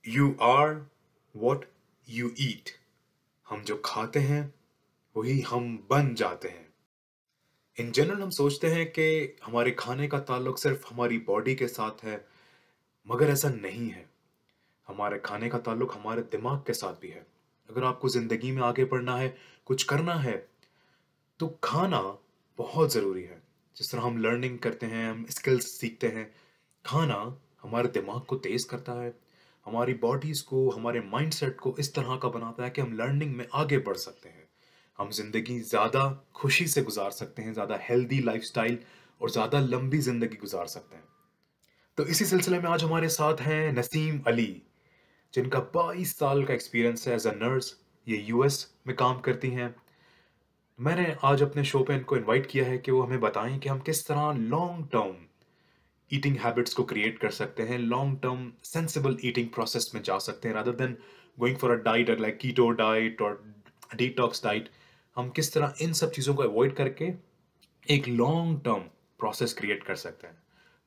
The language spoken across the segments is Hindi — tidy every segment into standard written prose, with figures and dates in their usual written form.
You are what you eat. हम जो खाते हैं वही हम बन जाते हैं। इन जनरल हम सोचते हैं कि हमारे खाने का ताल्लुक सिर्फ हमारी बॉडी के साथ है, मगर ऐसा नहीं है। हमारे खाने का ताल्लुक हमारे दिमाग के साथ भी है। अगर आपको ज़िंदगी में आगे बढ़ना है, कुछ करना है, तो खाना बहुत ज़रूरी है। जिस तरह हम लर्निंग करते हैं, हम स्किल्स सीखते हैं, खाना हमारे दिमाग को तेज़ करता है, हमारी बॉडीज़ को, हमारे माइंडसेट को इस तरह का बनाता है कि हम लर्निंग में आगे बढ़ सकते हैं। हम ज़िंदगी ज़्यादा खुशी से गुज़ार सकते हैं, ज़्यादा हेल्दी लाइफ़स्टाइल और ज़्यादा लंबी ज़िंदगी गुज़ार सकते हैं। तो इसी सिलसिले में आज हमारे साथ हैं नसीम अली, जिनका 22 साल का एक्सपीरियंस है एज़ अ नर्स। ये यूएस में काम करती हैं। मैंने आज अपने शो पे इनको इनवाइट किया है कि वो हमें बताएं कि हम किस तरह लॉन्ग टर्म ईटिंग हैबिट्स को क्रिएट कर सकते हैं, long term sensible eating process में जा सकते हैं rather than going for a diet like keto diet और डिटॉक्स डाइट। हम किस तरह इन सब चीज़ों को अवॉइड करके एक लॉन्ग टर्म प्रोसेस क्रिएट कर सकते हैं।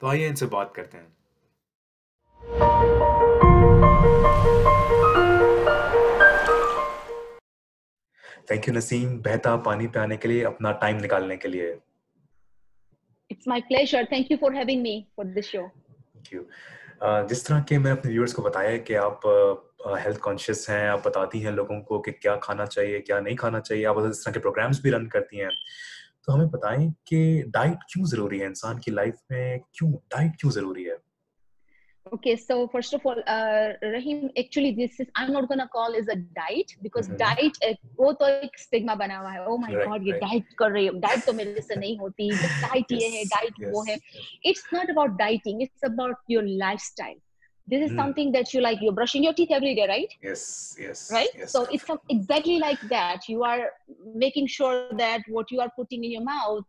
तो आइए इनसे बात करते हैं। थैंक यू नसीम, बहता पानी पे आने के लिए, अपना टाइम निकालने के लिए। It's my pleasure. Thank you for having me for this show. Thank you. जिस तरह के मैं अपने व्यूअर्स को बताया है कि आप हेल्थ कॉन्शियस हैं, आप बताती हैं लोगों को कि क्या खाना चाहिए, क्या नहीं खाना चाहिए, आप इस तरह के प्रोग्राम्स भी रन करती हैं। तो हमें बताएं कि डाइट क्यों ज़रूरी है इंसान की लाइफ में, क्यों डाइट क्यों ज़रूरी है? Okay, so first of all, Rahim, actually, this is I'm not gonna call as a diet because diet वो तो एक स्टिग्मा बना हुआ है. Oh my राइट, God, ये राइट। डाइट कर रही है, डाइट तो मेरे से नहीं होती. डाइट ये है, यस, डाइट वो यस, है. Yes. It's not about dieting. It's about your lifestyle. This is hmm. something that you like. You're brushing your teeth every day, right? Yes, yes, Right. Yes. So it's exactly like that. You are making sure that what you are putting in your mouth,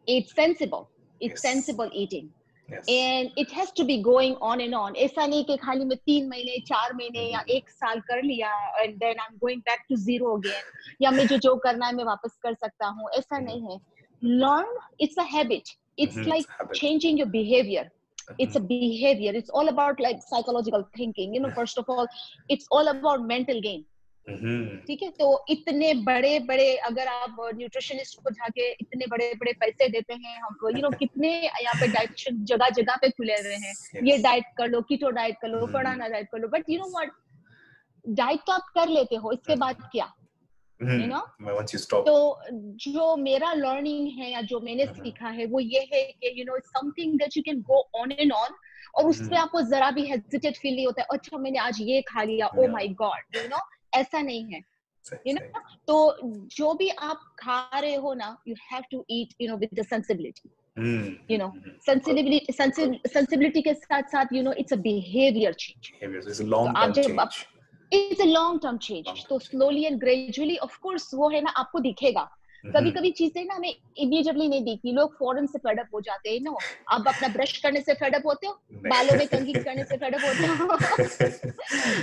it's sensible. It's yes, sensible eating. Yes. And it has to be going on and on. ऐसा नहीं कि खाली मैं 3 महीने 4 महीने या 1 साल कर लिया and then I'm going back to zero again, या मुझे जो करना है मैं वापस कर सकता हूँ, ऐसा नहीं है. Learn, it's a habit. It's like habit. changing your behavior. It's a behavior. It's all about like psychological thinking. First of all, it's all about mental game. ठीक है. तो इतने बड़े बड़े अगर आप न्यूट्रिशनिस्ट को जाके इतने बड़े बड़े पैसे देते हैं हम, कितने यहाँ पे डाइटिशियन जगह जगह पे खुले हुए हैं. ये यस। डाइट कर लो, कीटो डाइट कर लो, फलाना डाइट कर लो, but you know what, diet तो आप कर लेते हो, इसके बाद क्या? You know once you stop। तो जो मेरा लर्निंग है या जो मैंने सीखा है वो ये है कि something that you can go on and on, और उस पे आपको जरा भी हेजिटेट फील नहीं होता है. अच्छा मैंने आज ये खा लिया, ओ माय गॉड, ऐसा नहीं है. सही, यू सही। नो तो जो भी आप खा रहे हो ना, you have to eat with the sensibility. बिल्कुल, बिल्कुल। सेंसिबिलिटी के साथ साथ it's a behaviour change. Behaviors is a तो long आप term जब change। It's a long term change, long term तो change. Slowly and gradually of course वो है ना, आपको दिखेगा. कभी कभी चीजें ना हमें इमीडिएटली नहीं दिखती, लोग फौरन से फेडअप हो जाते हैं. आप अपना ब्रश करने से फेडअप होते हो, बालों में कंघी करने से फेडअप होते हो.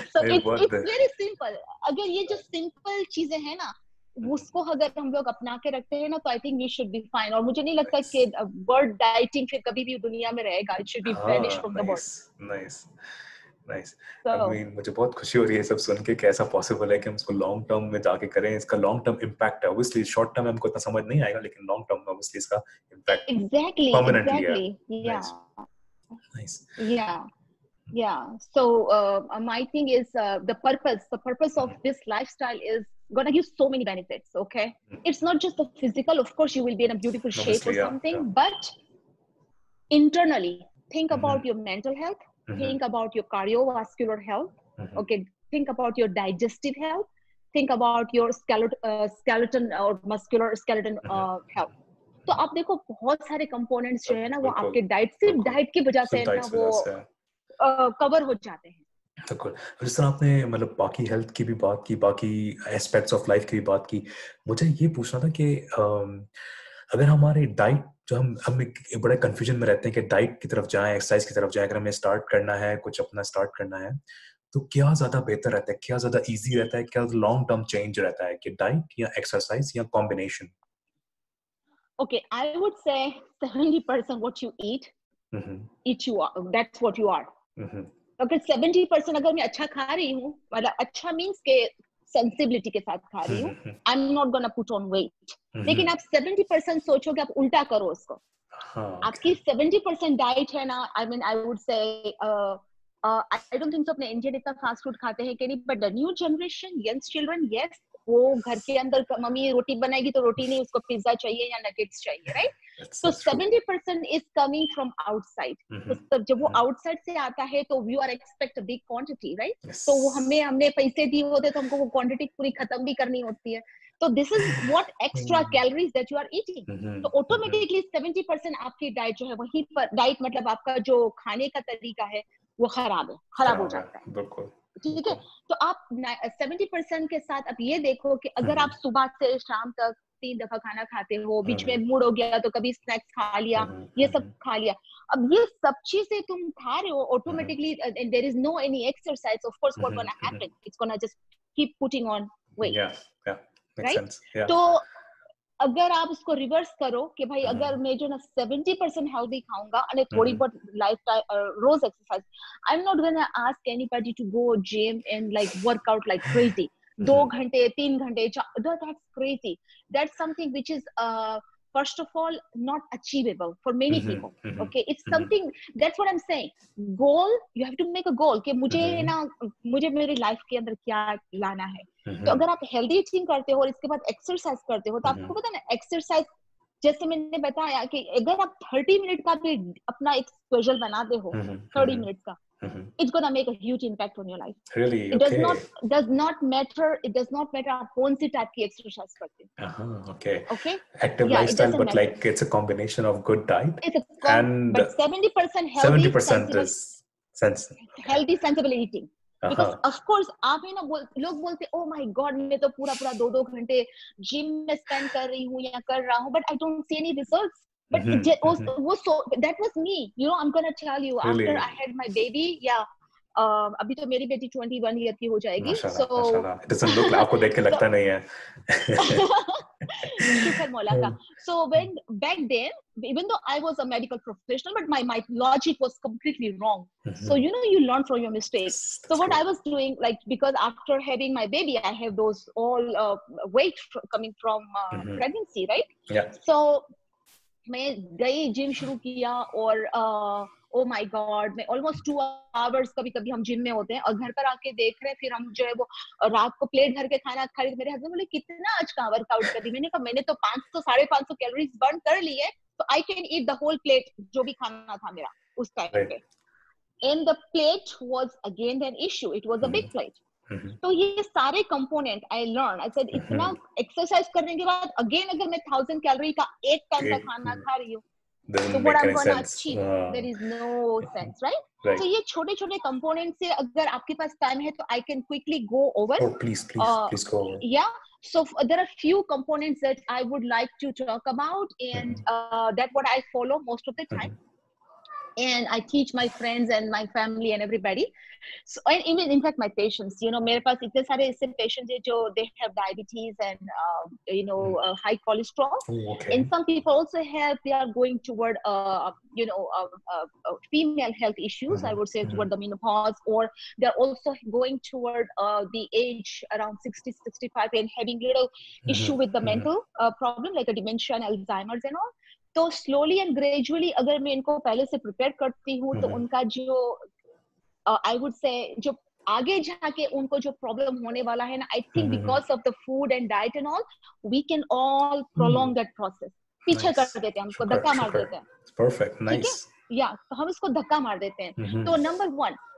सो नहीं, इट्स बहुत। It's very simple. अगर ये जो सिंपल चीजें हैं ना, उसको अगर हम लोग अपना के रखते हैं ना, तो I think we should be fine. और मुझे नहीं लगता नाइस। कि वर्ड डाइटिंग फिर कभी भी दुनिया में रहेगा. इट शुड बी वैनिश हाँ, from the world. Nice, nice, nice. I so mean मुझे बहुत खुशी हो रही है सब सुन के कि ऐसा पॉसिबल है कि हम इसको लॉन्ग टर्म में जाके करें। इसका लॉन्ग टर्म इम्पैक्ट है, ऑब्वियसली शॉर्ट टर्म में हमको इतना समझ नहीं आएगा, लेकिन लॉन्ग टर्म में ऑब्वियसली इसका इम्पैक्ट परमानेंटली है। exactly, nice, yeah, nice. yeah. Yeah. So my thing is the purpose of this lifestyle is gonna give so many benefits. Okay, it's not just the physical. Of course, you will be in a beautiful shape or obviously, या, something, but internally, think या। about your mental health. Think about your cardiovascular health. Okay, think about your digestive health. Think about your skeleton or muscular skeleton health. तो आप देखो बहुत सारे कंपोनेंट्स जो है ना, वो बिल्कुल, आपके डाइट, सिर्फ बिल्कुल। डाइट की वजह से सिर्फ है ना, डाइट्स वो वजह से है। कवर हो जाते हैं. बिल्कुल। जिस तरह आपने मतलब बाकी हेल्थ की भी बात की, बाकी एस्पेक्ट्स ऑफ लाइफ की भी बात की, मुझे ये पूछना था कि अगर हमारे डाइट जो हम एक बड़े कन्फ्यूजन में रहते हैं कि डाइट की तरफ जाएँ, एक्सरसाइज की तरफ जाएँ, अगर हमें स्टार्ट करना है, कुछ अपना स्टार्ट करना है, तो क्या ज़्यादा बेहतर रहता है? क्या ज़्यादा ईज़ी रहता है? क्या लॉन्ग टर्म चेंज रहता है कि डाइट या एक्सरसाइज या combination? Okay, I would say 70% what you eat, hmm, hmm. that's what you are. अगर 70% अगर मैं अच्छा खा रही हूँ, मतलब अच्छा मीन्स के सेंसिबिलिटी के साथ खा रही हूँ, I am not gonna put on weight. लेकिन आप 70% सोचोगे, आप उल्टा करो उसको। आपकी 70% डाइट है ना, आई मीन आई वुड से आई डोंट थिंक सो अपने इंडियन इतना फास्ट फूड खाते हैं कि नहीं, but the new generation, young children, yes, वो घर के अंदर मम्मी रोटी बनाएगी तो रोटी नहीं, उसको पिज्जा चाहिए या नगेट्स चाहिए, राइट? तो 70% इज कमिंग फ्रॉम आउटसाइड। तो जब वो आउटसाइड से आता है तो you are expect big quantity, right? तो वो हमने पैसे दिए होते तो हमको वो क्वांटिटी पूरी खत्म भी करनी होती है। तो this is what extra calories that you are eating. तो ऑटोमेटिकली 70% आपकी डाइट जो है वहीं पर, डाइट मतलब आपका जो खाने का तरीका है वो खराब हो जाता है। बिल्कुल, ठीक है। तो आप 70% के साथ आप ये देखो कि अगर आप सुबह से शाम तक 3 दफा खाना खाते हो, बीच में मूड हो गया तो कभी स्नैक्स खा लिया, ये सब खा लिया, अब ये सब चीजें तुम खा रहे हो, automatically there is no any exercise, of course what gonna happen, it's gonna just keep putting on weight, right? तो अगर आप उसको रिवर्स करो कि भाई अगर मैं जो ना 70% हेल्दी खाऊंगा और थोड़ी बहुत लाइफ रोज exercise, I am not gonna ask anybody to go gym and like work out like crazy 2 घंटे 3 घंटे, that's crazy, that's something which is first of all not achievable for many people. Okay, it's something, that's what I'm saying. Goal, you have to make a goal कि मुझे मेरी लाइफ के अंदर क्या लाना है। तो अगर आप हेल्दी ईटिंग करते हो और इसके बाद एक्सरसाइज करते हो, तो आपको पता ना, एक्सरसाइज जैसे मैंने बताया कि अगर आप 30 मिनट का भी अपना एक स्केड्यूल बनाते हो, 30 मिनट का, it's gonna make a huge impact on your life. Really? It Okay. does not matter आप कौन सी टाइप की एक्सरसाइज करते हो। Okay. Okay. Active lifestyle, but matter. Like it's a combination of good diet and but 70% healthy, 70% is healthy sensible eating. Because of course आप है ना, लोग बोलते oh my god मैं तो पूरा 2 घंटे जिम में स्पेंड कर रही हूँ या कर रहा हूँ, but I don't see any results. But so that was me, you know, I'm gonna tell you, really? After I had my baby, अभी तो मेरी बेटी 21 ईयर की हो जाएगी, so it doesn't look like, आपको देख के लगता नहीं है। शुक्र मौला का। So when back then, even though I was a medical professional, but my logic was completely wrong. So you know, you learn from your mistakes. So what I was doing, like, because after having my baby, I have those all weight coming from pregnancy, right? Yeah. So मैं गई, जिम शुरू किया और ओ माय गॉड, मैं ऑलमोस्ट 2 आवर्स कभी हम जिम में होते हैं और घर पर आके देख रहे हैं, फिर हम जो है वो रात को प्लेट भर के खाना खा रहे। मेरे हस्बैंड बोले कितना आज का वर्कआउट कर दी? मैंने कहा मैंने तो 500 550 कैलोरीज बर्न कर ली है, तो I can eat the whole plate जो भी खाना था मेरा उस टाइम पे। And the plate was again an issue, it was a big plate. तो ये सारे component I learn, I said इतना एक्सरसाइज करने के बाद अगेन अगर मैं 1000 कैलोरी का एक टाइम का खाना खा रही हूँ, तो what I'm gonna achieve? There is no sense, right? So ये छोटे-छोटे कंपोनेंट से अगर आपके पास टाइम है तो I can quickly go over. Oh, please go over. Yeah. So there are few components that I would like to talk about, and that what I follow most of the time. And I teach my friends and my family and everybody. So, and even in fact my patients, you know, मेरे पास इतने सारे ऐसे patients हैं जो they have diabetes and you know high cholesterol. Okay. And some people also have, they are going toward you know female health issues, I would say, toward the menopause, or they're also going toward the age around 60-65 and having little issue with the mental problem like a dementia and Alzheimer's and all. तो slowly and gradually अगर मैं इनको पहले से प्रिपेयर करती हूँ, तो उनका जो आई वुड से जो आगे जाके उनको जो प्रॉब्लम होने वाला है ना, I think because of the food and diet and all, we can all prolong that process, पीछे कर देते हैं, हमको धक्का मार देते हैं। Perfect, nice. या तो हम इसको धक्का मार देते हैं। तो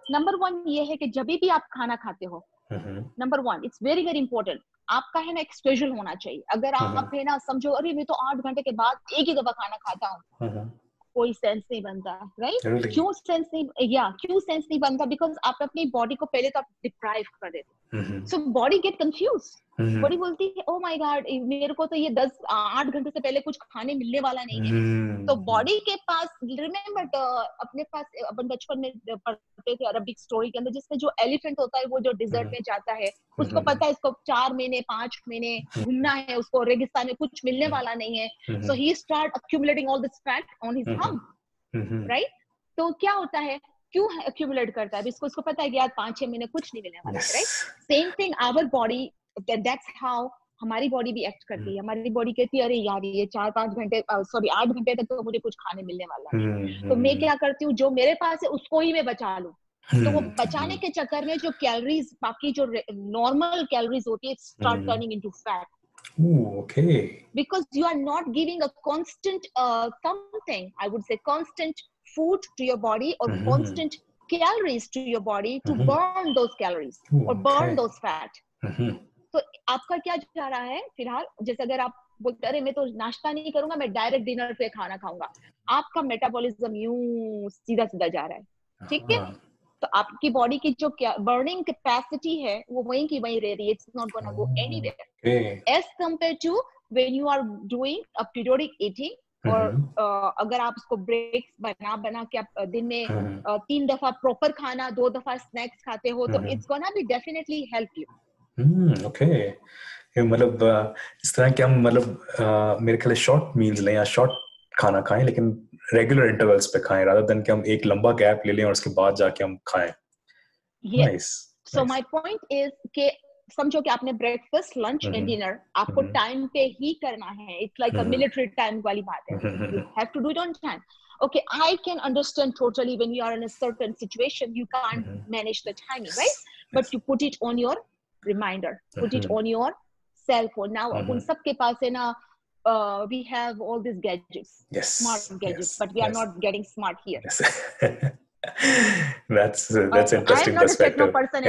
नंबर वन ये है कि जब भी आप खाना खाते हो, number 1 it's very very important, आपका है ना एक स्केड्यूल होना चाहिए। अगर आप है ना समझो अरे मैं तो 8 घंटे के बाद एक ही दफा खाना खाता हूँ, कोई सेंस नहीं बनता, राइट? क्यों सेंस नहीं बनता? बिकॉज आप अपनी बॉडी को पहले तो आप डिप्राइव कर देते, so body get confuse. Body बोलती है ओ माय गॉड, मेरे को तो ये 8 घंटे से पहले कुछ खाने मिलने वाला नहीं है। तो बॉडी के पास, रिमेम्बर अपने पास अपन बचपन में पढ़ते थे अरबिक स्टोरी के अंदर, जिसमें जो एलिफेंट होता है वो जो डिजर्ट में जाता है, उसको पता है इसको 4 महीने 5 महीने घूमना है, उसको रेगिस्तान में कुछ मिलने वाला नहीं है, so he start accumulating all this fat on his thumb, right? तो क्या होता है, क्यों accumulate करता है? इसको इसको पता है कि यार 5-6 महीने कुछ नहीं मिलने वाला है, right? Same thing our body, that's how हमारी बॉडी भी एक्ट करती है. हमारी बॉडी कहती है अरे यार ये 4-5 घंटे 8 घंटे तक तो मुझे कुछ खाने मिलने वाला नहीं. तो मैं क्या करती हूँ, जो मेरे पास है उसको ही मैं बचा लूं. तो वो बचाने के चक्कर में जो कैलोरीज, बाकी जो नॉर्मल कैलोरीज होती है, start turning into fat. Okay. Because you are not giving a constant something, I would say constant food to your body or constant calories to your body to burn those calories or burn those fat. तो आपका क्या जा रहा है फिलहाल? जैसे अगर आप बोलते अरे मैं तो नाश्ता नहीं करूंगा, मैं डायरेक्ट डिनर पे खाना खाऊंगा, आपका मेटाबॉलिज्म यूं सीधा सीधा जा रहा है. ठीक है, तो आपकी बॉडी की जो बर्निंग कैपेसिटी है वो वहीं की वहीं रह रही है. It's not gonna go anywhere as compare to when you are doing a periodic eating. और अगर आप उसको ब्रेक्स बना के आप दिन में 3 दफा प्रॉपर खाना, 2 दफा स्नैक्स खाते हो, तो it's gonna be definitely help you. Okay. मतलब इस तरह कि हम मतलब मेरे ख्याल शॉर्ट मील्स लें या शॉर्ट खाना खाएं, लेकिन रेगुलर इंटरवल्स पे खाएं, rather than कि हम एक लंबा गैप ले लें और उसके बाद जाके हम खाएं. Yes. So my point is कि समझो कि आपने ब्रेकफास्ट, लंच एंड डिनर आपको टाइम पे ही करना है. It's like a military time वाली बात है. You have to do it on time. Okay, I can understand totally when you are in a certain situation, you can't manage the timing, right? But you put it on your reminder, put it on your cell phone. Now उन सब के पास है ना, we have all these gadgets, smart gadgets, but we are not getting smart here. That's interesting I am not perspective. a techno person.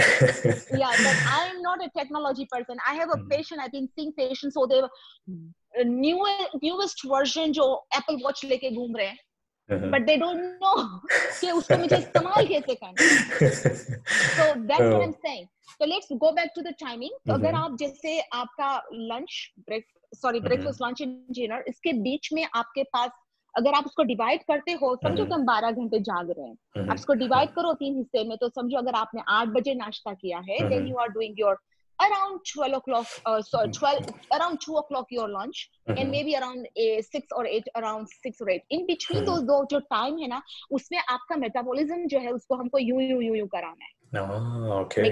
Yeah, but I am not a technology person. I have a patient. I've been seeing patients, so they newest version जो Apple Watch लेके घूम रहे हैं, but they don't know कि उसको मुझे इस्तेमाल कैसे करना. So that's what I'm saying. So let's go back to the timing. तो अगर आप जैसे आपका breakfast, lunch and dinner, इसके बीच में आपके पास अगर आप उसको डिवाइड करते हो, समझो कि हम 12 घंटे जाग रहे हैं, आप उसको डिवाइड करो 3 हिस्से में, तो समझो अगर आपने 8 बजे नाश्ता किया है, then you are doing your around 12 o'clock, around 2 o'clock your lunch, and maybe around 6 or 8, around 6 or 8. In between those दो जो टाइम है ना, उसमें आपका मेटाबॉलिज्म जो है उसको हमको यूं कराना है. Okay.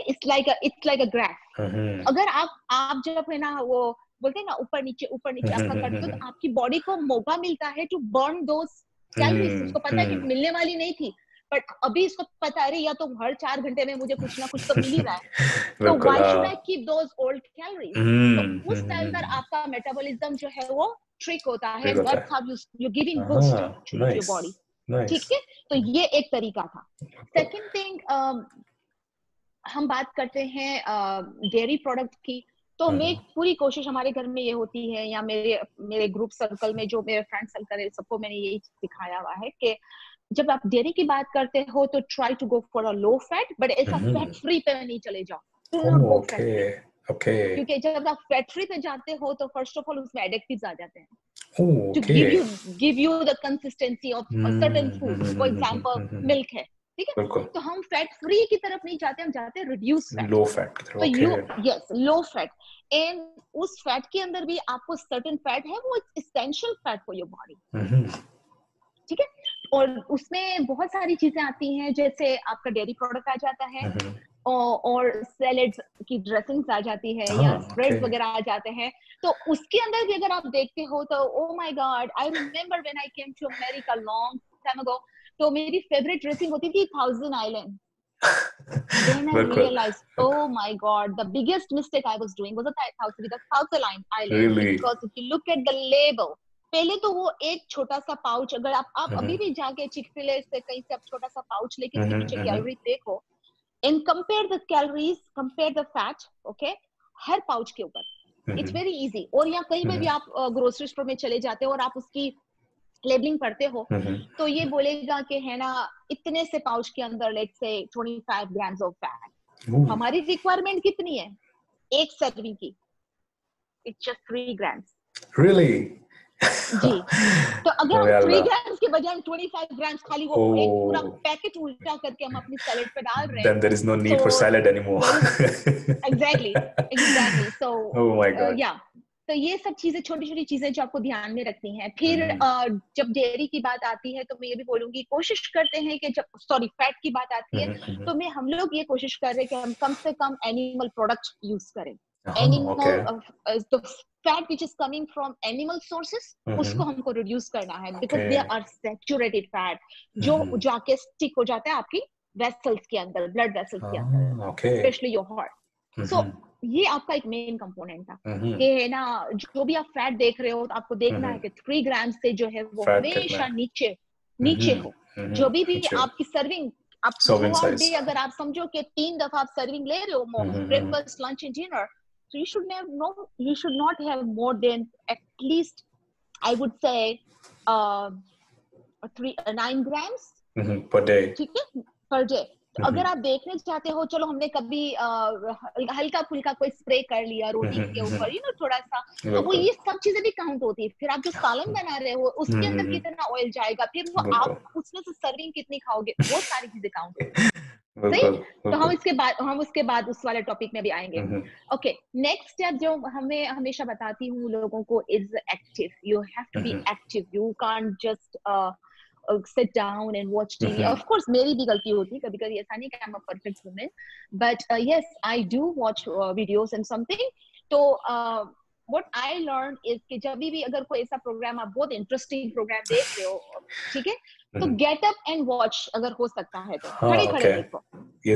It's like a graph. अगर आप जब है ना वो बोलते हैं ना ऊपर नीचे आपका करते हो, तो आपकी बॉडी को मौका मिलता है टू बर्न दोस कैलोरीज. उसको पता है कि मिलने वाली नहीं थी, बट अभी इसको पता है या तो हर 4 घंटे में मुझे कुछ ना कुछ तो मिल ही रहा है, तो why should I keep those old calories. तो उस टाइम पर आपका मेटाबॉलिज्म जो है वो ट्रिक होता है. That's how you giving boost to your body. ठीक है, तो ये एक तरीका था. सेकंड थिंग, हम बात करते हैं डेयरी प्रोडक्ट की. तो मैं पूरी कोशिश हमारे घर में ये होती है, या मेरे ग्रुप सर्कल में जो मेरे फ्रेंड सर्कल है, सबको मैंने यही सिखाया हुआ है कि जब आप डेयरी की बात करते हो तो try to go for a low fat, but ऐसा फैट फ्री पे नहीं चले जाओ. क्योंकि जब आप फैट फ्री पे जाते हो तो फर्स्ट ऑफ ऑल उसमें एडिक्टिव्स आ जाते हैं. To give you the consistency of a certain food. For example, milk है, ठीक है, तो हम फैट फ्री की तरफ नहीं जाते, हम जाते हैं रिड्यूस फैट, लो फैट की तरफ. तो यस, लो फैट. एंड उस फैट के अंदर भी आपको सर्टेन फैट है, वो essential fat for your body. ठीक है, और उसमें बहुत सारी चीजें आती हैं, जैसे आपका डेयरी प्रोडक्ट आ जाता है, और सैलेड्स की ड्रेसिंग्स आ जाती है, या स्प्रेड्स वगैरह आ जाते हैं. तो उसके अंदर भी अगर आप देखते हो तो oh my God, I remember when I came to America long time ago, तो मेरी फेवरेट ड्रेसिंग होती थी Thousand Island. Then I realized, oh my God, the biggest mistake I was doing was the Thousand Island. Really? Because if you look at the label, पहले तो वो एक छोटा सा पाउच, अगर आप अभी भी जाके चिक-फिले से कहीं से आप छोटा सा पाउच लेके उसके नीचे कैलोरी देखो, and compare the calories, compare the fat, okay, her pouch के ऊपर. It's very easy. और या कहीं पे भी आप ग्रोसरी स्टोर में चले जाते हो और आप उसकी लेबलिंग पढ़ते हो, तो ये बोलेगा कि है ना इतने से पाउच के अंदर let's say 25 grams of fat. हमारी रिक्वायरमेंट कितनी है एक सर्विंग की? It's just 3 grams. Really? जी, तो अगर हम 3 ग्राम्स के बजाय 25 ग्राम्स खाली वो एक पूरा पैकेट उल्टा करके हम अपनी सैलेड पे डाल रहे हैं, then there is no need for salad anymore. Exactly. So oh my God. yeah, तो ये सब चीजें, छोटी छोटी चीजें जो आपको ध्यान में रखनी है। फिर जब डेयरी की बात आती है तो मैं ये भी बोलूंगी, कोशिश करते हैं कि जब फैट की बात आती है तो हम लोग ये कोशिश कर रहे हैं कि हम कम से कम एनिमल प्रोडक्ट यूज करें। एनिमल तो fat which is coming from animal sources, उसको हमको रिड्यूस करना है, because they are saturated fat जो जाके स्टिक हो जाता है आपकी वेसल्स के अंदर, ब्लड वेसल्स के अंदर, स्पेशली योर हार्ट। सो ये आपका एक मेन कंपोनेंट था कि है ना, जो भी आप फैट देख रहे हो तो आपको देखना है कि 3 ग्राम से जो है वो हमेशा नीचे हो। जो भी आपकी सर्विंग, आप थ्रू आउट डे अगर आप समझो कि 3 दफा आप सर्विंग ले रहे हो, breakfast, lunch and dinner, so you should not have more than at least, I would say 9 grams per day, ठीक है, per day। तो अगर आप देखने चाहते हो, चलो हमने कभी हल्का फुल्का कोई स्प्रे कर लिया रोटी के ऊपर, थोड़ा सा, तो वो ये सब चीजें भी काउंट होती है। फिर आप जो सालन बना रहे हो उसके अंदर कितना ऑयल जाएगा, फिर वो आप उसमें से सर्विंग कितनी खाओगे, वो सारी चीजें काउंट होती है। सही। तो हम उसके बाद उस वाले टॉपिक में भी आएंगे। ओके, नेक्स्ट स्टेप जो हमें हमेशा बताती हूँ लोगों को is active. You have to be active, you can't just sit down and watch TV. Of course, मेरी भी गलती होती है कभी कभी, ऐसा नहीं कि I'm a perfect woman, but yes, I do watch videos and something. तो what I learned is कि जब भी अगर कोई ऐसा प्रोग्राम, आप बहुत इंटरेस्टिंग प्रोग्राम देख रहे हो, ठीक है, तो गेट अप एंड वॉच अगर हो सकता है तो खड़े खड़े देखो।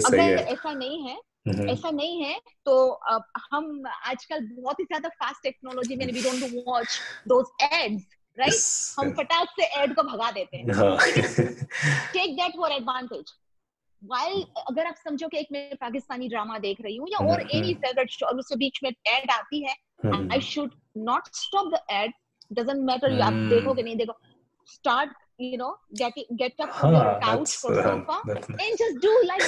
अगर ऐसा नहीं है तो हम आजकल बहुत ही ज्यादा फास्ट टेक्नोलॉजी में, we don't watch those ads, right? हम फटाक से एड को भगा देते हैं। Take that for advantage. While अगर आप समझो कि एक मैं पाकिस्तानी ड्रामा देख रही हूँ या और एनी फेवरेट शो, और उसके बीच में एड आती है, I should not stop the ad, doesn't matter आप देखो कि नहीं देखो, start get up from your couch or sofa and just do like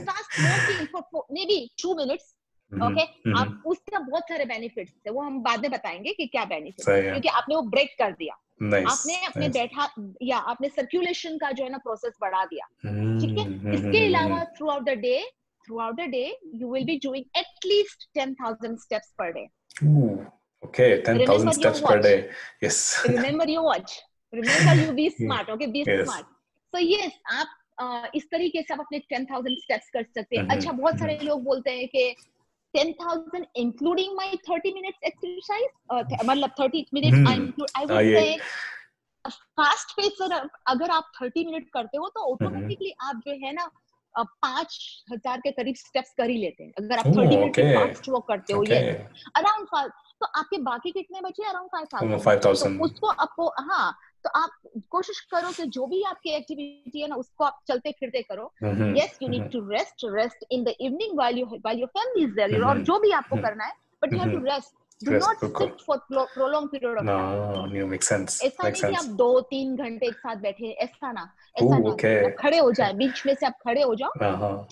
fast walking for maybe 2 minutes. Okay, आप उसका बहुत सारे बेनिफिट्स है, वो हम बाद में बताएंगे कि क्या बेनिफिट है, क्योंकि आपने वो ब्रेक कर दिया, आपने अपने बैठा या आपने सर्कुलेशन का जो है ना प्रोसेस बढ़ा दिया, ठीक है। इसके अलावा through out the day you will be doing at least 10,000 steps per day. Okay, 10,000 steps per day. Yes. Remember your watch. Remember you be smart. Okay, be smart. So yes, आप इस तरीके से आप अपने 10,000 steps कर सकते हैं। अच्छा, बहुत सारे लोग बोलते हैं कि 10,000 including my 30 minutes exercise, मतलब 30 minutes I would say fast pace। अगर आप 30 मिनट करते हो तो ऑटोमेटिकली आप जो है ना 5,000 के करीब स्टेप्स कर ही लेते हैं, अगर आप 30 मिनट की फास्ट वॉक करते हो। ये अराउंड 5, तो आपके बाकी कितने बचे? अराउंड 5,000। तो उसको आपको, हाँ, तो आप कोशिश करो कि जो भी आपकी एक्टिविटी है ना उसको आप चलते फिरते करो। Yes, you need to rest in the evening while your family is there, और जो भी आपको करना है, but you have to rest. Do not sit for prolonged period of time. No, makes sense. ऐसा नहीं कि आप 2-3 घंटे एक साथ बैठे, ऐसा ना आप खड़े हो जाए, बीच में से आप खड़े हो जाओ,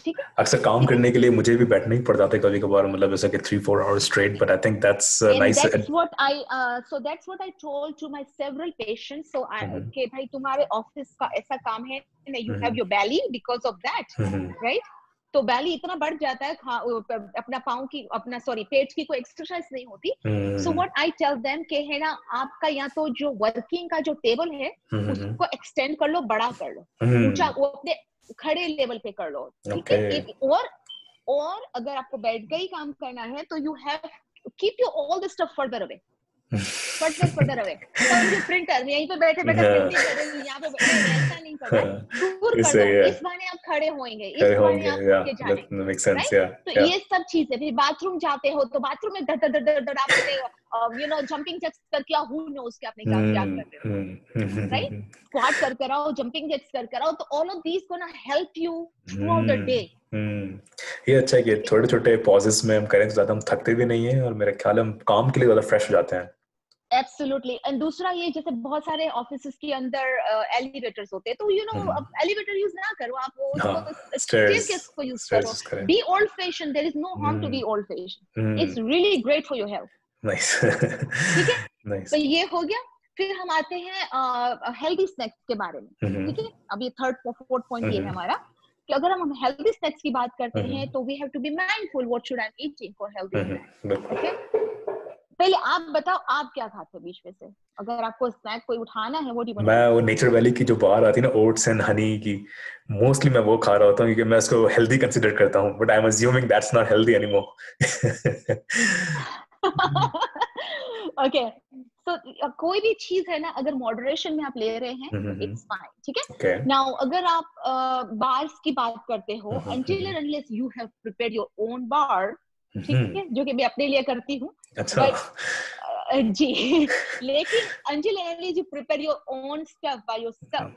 ठीक है। अक्सर काम करने के लिए मुझे भी बैठना ही पड़ जाता है कभी कभार, मतलब ऐसा कि 3-4 hours straight, but I think that's nice. That's what I told to my several patients. So कि भाई तुम्हारे ऑफिस का ऐसा काम है, you have your belly because of that, right? तो बैली इतना बढ़ जाता है, अपना पाँव की, अपना पेट की कोई एक्सरसाइज नहीं होती। So what I tell them कि है ना, आपका या तो जो वर्किंग का जो टेबल है उसको एक्सटेंड कर लो, बड़ा कर लो, ऊंचा, वो अपने खड़े लेवल पे कर लो, ठीक है। और अगर आपको बैठ के ही काम करना है तो you have keep your all the stuff further away, further away. समझो प्रिंटर में यहीं पे बैठे प्रिंटिंग कर रहे हैं, यहाँ पे ऐसा नहीं करना, दूर कर दो, इस बहाने आप खड़े होंगे, इस बहाने आप उठ के जाने, राइट? तो ये सब चीजें। फिर बाथरूम जाते हो तो बाथरूम में धड़ आपने जंपिंग जैक्स करके, हु नोस कि आपने क्या कर रहे हो, राइट? स्क्वाट करके आओ, जंपिंग जैक्स करके आओ, तो all of these gonna help you throughout the day. ये अच्छा है कि छोटे छोटे पॉजेस में हम करें तो ज्यादा हम थकते भी नहीं है, और मेरे ख्याल हम काम के लिए ज्यादा फ्रेश हो जाते हैं। Absolutely. एंड दूसरा ये, जैसे बहुत सारे ऑफिसेस के अंदर एलिवेटर्स होते हैं, तो अब एलिवेटर यूज ना करो, आप वो स्टेयरकेस को यूज करो। Be old fashion, there is no harm to be old fashion, it's really great for your health. Nice. ठीक है, तो ये हो गया। फिर हम आते हैं हेल्दी स्नैक्स के बारे में, ठीक है। अब ये फोर्थ पॉइंट ये है हमारा कि अगर हम हेल्दी स्नैक्स की बात करते हैं तो we have to be mindful what should I am eating for healthy snacks, okay. पहले आप बताओ आप क्या खाते हो बीच में से, अगर आपको स्नैक कोई उठाना है, व्हाट डू यू मैं वो नेचर वैली की जो बाहर आती है ना, ओट्स एंड हनी की, मोस्टली मैं वो खा रहा होता हूँ क्योंकि मैं उसको हेल्दी कंसिडर करता हूँ, but I am assuming that's not healthy anymore. Okay, so कोई भी चीज है ना, अगर मॉडरेशन में आप ले रहे हैं तो इट्स फाइन, ठीक है. Okay. नाउ अगर आप बार्स की बात करते हो, until and unless you have prepared your own bar, ठीक है, जो कि मैं अपने लिए करती हूँ, अच्छा. बट जी लेकिन until and unless you prepare your own stuff by yourself,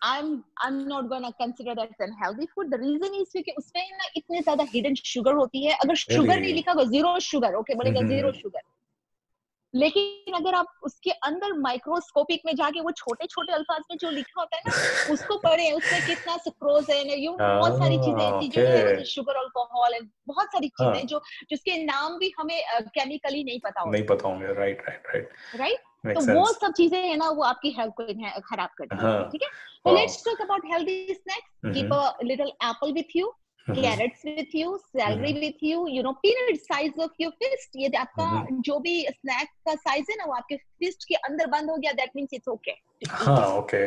I'm not gonna consider that an healthy food. The reason is क्योंकि उसमें ना इतने ज्यादा hidden sugar होती है. अगर शुगर नहीं लिखा होगा, जीरो शुगर, ओके बोलेगा जीरो शुगर, लेकिन अगर आप उसके अंदर माइक्रोस्कोपिक में जाके वो छोटे छोटे अल्फाज में जो लिखा होता है ना, उसको पढ़े, उसमें कितना सुक्रोज है, यू बहुत सारी चीजें ऐसी जो है, शुगर, अल्कोहल, बहुत सारी चीजें जो जिसके नाम भी हमें केमिकली नहीं पता होते, नहीं पता होंगे. राइट. तो वो सब चीजें है ना, वो आपकी हेल्थ को खराब करती है, ठीक है. तो let's talk about healthy snacks. Keep a little Apple with you, carrots with you, celery with you, you know, peanut size of your fist. ये आपका जो भी स्नैक का साइज है ना, वो आपके फिस्ट के अंदर बंद हो गया, that means it's okay. हाँ, okay.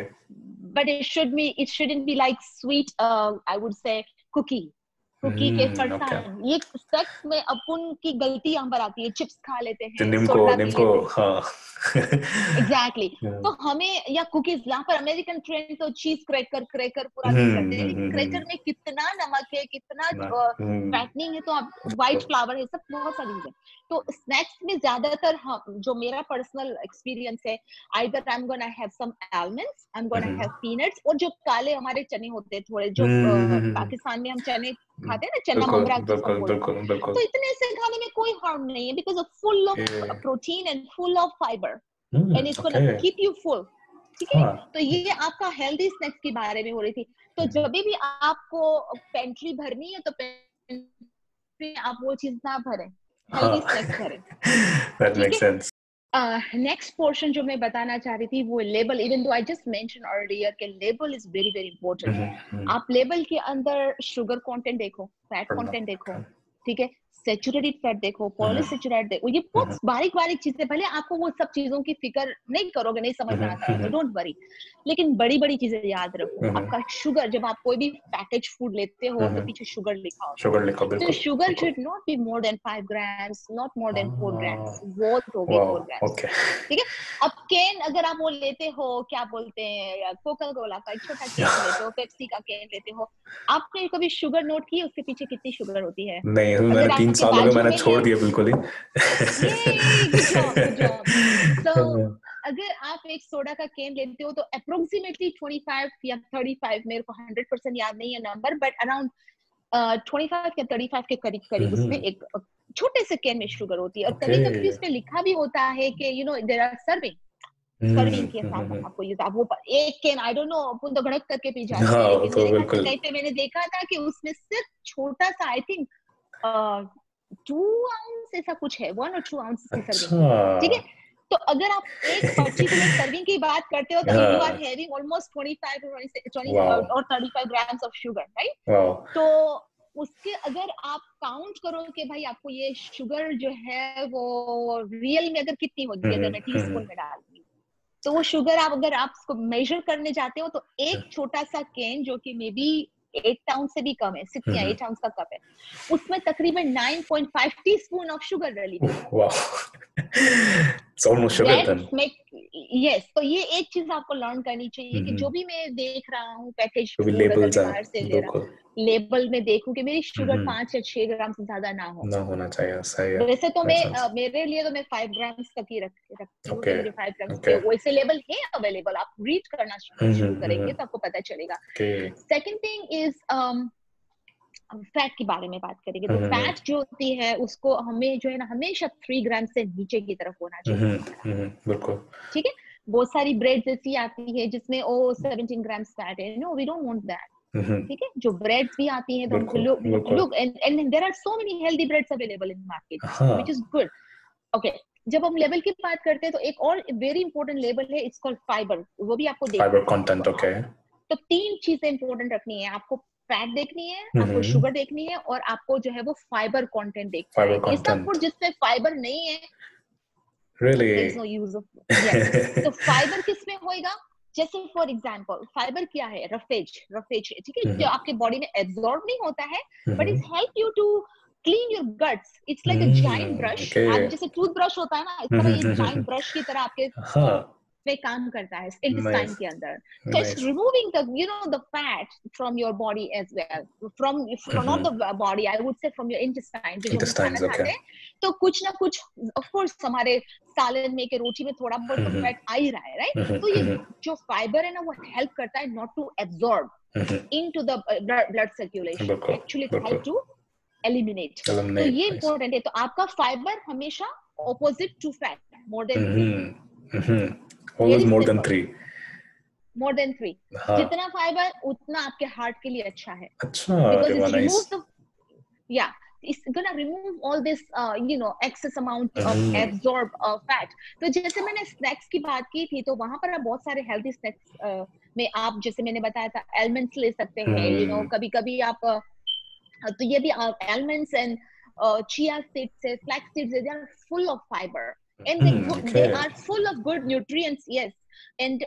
But it shouldn't be like sweet, I would say cookie के फरसान. ये सेक्स में अपन की गलती यहाँ पर आती है, चिप्स खा लेते हैं, सोडा पी लेते हैं. हाँ. एग्जैक्टली. तो हमें, या कुकीज, यहाँ पर अमेरिकन ट्रेंड तो चीज क्रैकर पूरा दिन करते हैं, लेकिन क्रैकर में कितना नमक है, कितना फैटनिंग है, तो आप व्हाइट फ्लावर है, सब बहुत सारी चीजें. तो स्नैक्स में ज्यादातर जो मेरा पर्सनल एक्सपीरियंस है, either I am gonna have some almonds, I am gonna have peanuts, और जो काले हमारे चने होते हैं थोड़े, जो पाकिस्तान में हम चने खाते हैं ना, चना ममरा जिसको बोलते हैं, तो इतने से खाने में कोई हार्म नहीं है, because of full of protein and full of fibre, and it's gonna keep you full, ठीक है. तो ये आपका हेल्दी स्नैक्स के बारे में हो रही थी. तो जब भी आपको पेंट्री भरनी है, तो पेंट्री आप वो चीज ना भरें, हेल्दी स्नैक्स भरें. That makes sense. Next portion जो मैं बताना चाह रही थी, वो label. Even though I just mention earlier के label is very very important. आप लेबल के अंदर शुगर कंटेंट देखो, फैट कंटेंट देखो, ठीक है, सैचुरेटेड फैट देखो, पॉलीसैचुरेट देखो, ये बहुत बारीक बारीक चीजें. भले आपको वो सब चीजों की फिक्र नहीं करोगे, नहीं समझ में आता है, तो डोंट वरी, लेकिन बड़ी बड़ी चीजें याद रखो. आपका शुगर, जब आप कोई भी पैकेज फूड लेते हो, तो पीछे शुगर लिखा होता है. तो sugar should not be more than 5 grams, not more than 4 grams. वो हो गई 4 grams, ठीक है. अब केन अगर आप वो लेते हो, क्या बोलते हैं, कोका कोला का एक छोटा केन लेते हो, पेप्सी का केन लेते हो, आपने कभी शुगर नोट की उसके पीछे कितनी शुगर होती है? नहीं, मैंने 3 साल हो गए, मैंने छोड़ दिया बिल्कुल ही. Good job. So अगर आप एक सोडा का केन लेते हो, तो अप्रोक्सीमेटली 25 या 35, मेरे को 100% याद नहीं है नंबर, बट अराउंड 25 या 35 के करीब उसमें एक छोटे से केन में शुगर होती है. और कभी कभी उसमें लिखा भी होता है कि you know there are serving के साथ आपको यूज, आप वो एक केन, आई डोंट नो, अपन तो गड़क करके पी जाते हैं, लेकिन मेरे ख्याल से कहीं पे मैंने देखा था कि उसमें सिर्फ छोटा सा, आई थिंक 2 ounce ऐसा कुछ है, 1 or 2 ounce की सर्विंग, ठीक है. तो अगर आप एक पर्टिकुलर सर्विंग की बात करते हो, तो you are having almost 25 or 35 grams of sugar, right. तो उसके अगर आप काउंट करो कि भाई आपको ये शुगर जो है वो रियल में अगर कितनी होगी, अगर मैं टीस्पून में डाल दूंगी, तो वो शुगर अगर आप उसको मेजर करने जाते हो, तो एक छोटा सा केन जो कि मे बी 8 ounce से भी कम है, 6 या 8 ounce का कप है, उसमें तकरीबन 9.5 टीस्पून ऑफ शुगर डली हुई है. It's almost sugar then. Yes, तो ये एक चीज आपको लर्न करनी चाहिए कि जो भी मैं देख रहा हूँ पैकेज फूड, अगर बाहर से ले रहा हूँ, लेबल में देखूं कि मेरी शुगर 5 या 6 ग्राम से ज्यादा ना होना चाहिए. सही है. वैसे तो मैं मेरे लिए तो मैं 5 grams तक ही रखती हूँ, मुझे 5 grams के वैसे लेबल है अवेलेबल, आप रीड करना शुरू करेंगे तो आपको पता चलेगा. सेकंड थिंग इज फैट के बारे में बात करेंगे. तो फैट जो होती है उसको हमें जो है ना, हमेशा 3 ग्राम से नीचे की तरफ होना चाहिए. बिल्कुल, ठीक है. बहुत सारी ब्रेड ऐसी आती है जिसमें 17 grams फैट है, no we don't want that, ठीक है. जो ब्रेड्स भी आती हैं, तो look and there are so many healthy breads available in market, which is good. Okay, जब हम लेवल की बात करते हैं, तो एक और वेरी इंपॉर्टेंट लेवल है, इट्स कॉल्ड फाइबर. वो भी आपको देखना है, फाइबर कंटेंट. ओके, तो 3 चीजें इंपॉर्टेंट रखनी है आपको. फैट देखनी है, आपको शुगर देखनी है, और आपको जो है वो फाइबर कंटेंट देखना है। ये सब फूड जिसमें फाइबर नहीं है, really there is no use of, yes. तो फाइबर किसमें होएगा? जैसे फॉर एग्जांपल फाइबर क्या है? रफेज ठीक है, जो आपके बॉडी में एब्जॉर्ब नहीं होता है, but it help you to clean your guts. It's like a giant brush. आप जैसे टूथ ब्रश होता है ना, इस तरह ये जायंट ब्रश की तरह आपके पे काम करता है इंटेस्टाइन के अंदर. So it's removing the, you know, the fat from your body as well, from not the body, I would say from your intestine. जो हम खाना खाते हैं तो कुछ ना कुछ of course हमारे सालन में के रोटी में थोड़ा बहुत तो फैट आ ही रहा है, राइट? तो ये जो फाइबर है ना वो हेल्प करता है not to absorb into the blood circulation, actually to help to eliminate. तो ये important है. तो आपका फाइबर हमेशा opposite to fat, more than 3. Always more than 3. More than 3. जितना फाइबर उतना आपके हार्ट के लिए अच्छा है. अच्छा, because it removes the, yeah, it's gonna remove all this you know, excess amount of absorbed fat. तो जैसे मैंने स्नैक्स की बात की थी, तो वहां पर बहुत सारे हेल्दी स्नैक्स में आप, जैसे मैंने बताया था, एलमंड्स ले सकते हैं. यू नो, कभी कभी आप तो ये भी एलमंड्स एंड chia seeds है, flax seeds, they are full of fiber. And they are full of good nutrients, yes, and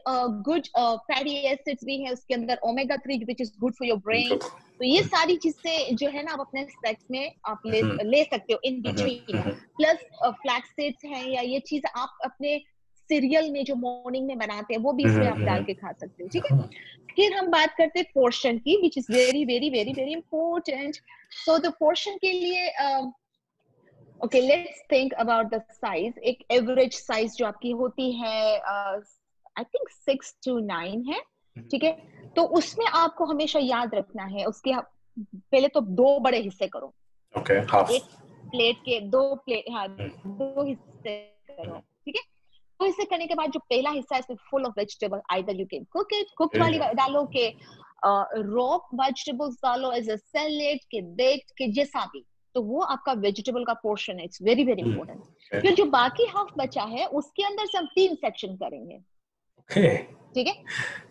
good fatty acids भी है उसके अंदर, omega 3 which is good for your brain. तो ये सारी चीजें जो है ना आप अपने स्नैक्स में आप ले सकते हो in between. Plus flax seeds हैं, या ये चीज आप अपने सीरियल में जो मॉर्निंग में बनाते हैं वो भी इसमें आप डाल के खा सकते हो. ठीक है. फिर हम बात करते हैं पोर्शन की, which is very very very very important. So the portion के लिए okay, let's think about the size. एक average size जो आपकी होती है I think 6 to 9 है. ठीक है. तो उसमें आपको हमेशा याद रखना है, उसके पहले तो 2 बड़े हिस्से करो. Okay, half. एक प्लेट के 2 प्लेट, हाँ, 2 हिस्से करो. ठीक है. तो हिस्से करने के बाद जो पहला हिस्सा है इसमें full of vegetable, either you can cook it, cooked वाली डालो के raw vegetables डालो as a salad के baked के जैसा भी, तो वो आपका वेजिटेबल का पोर्शन है. It's very very important. फिर जो बाकी हाफ बचा है उसके अंदर से हम 3 सेक्शन करेंगे. ठीक है.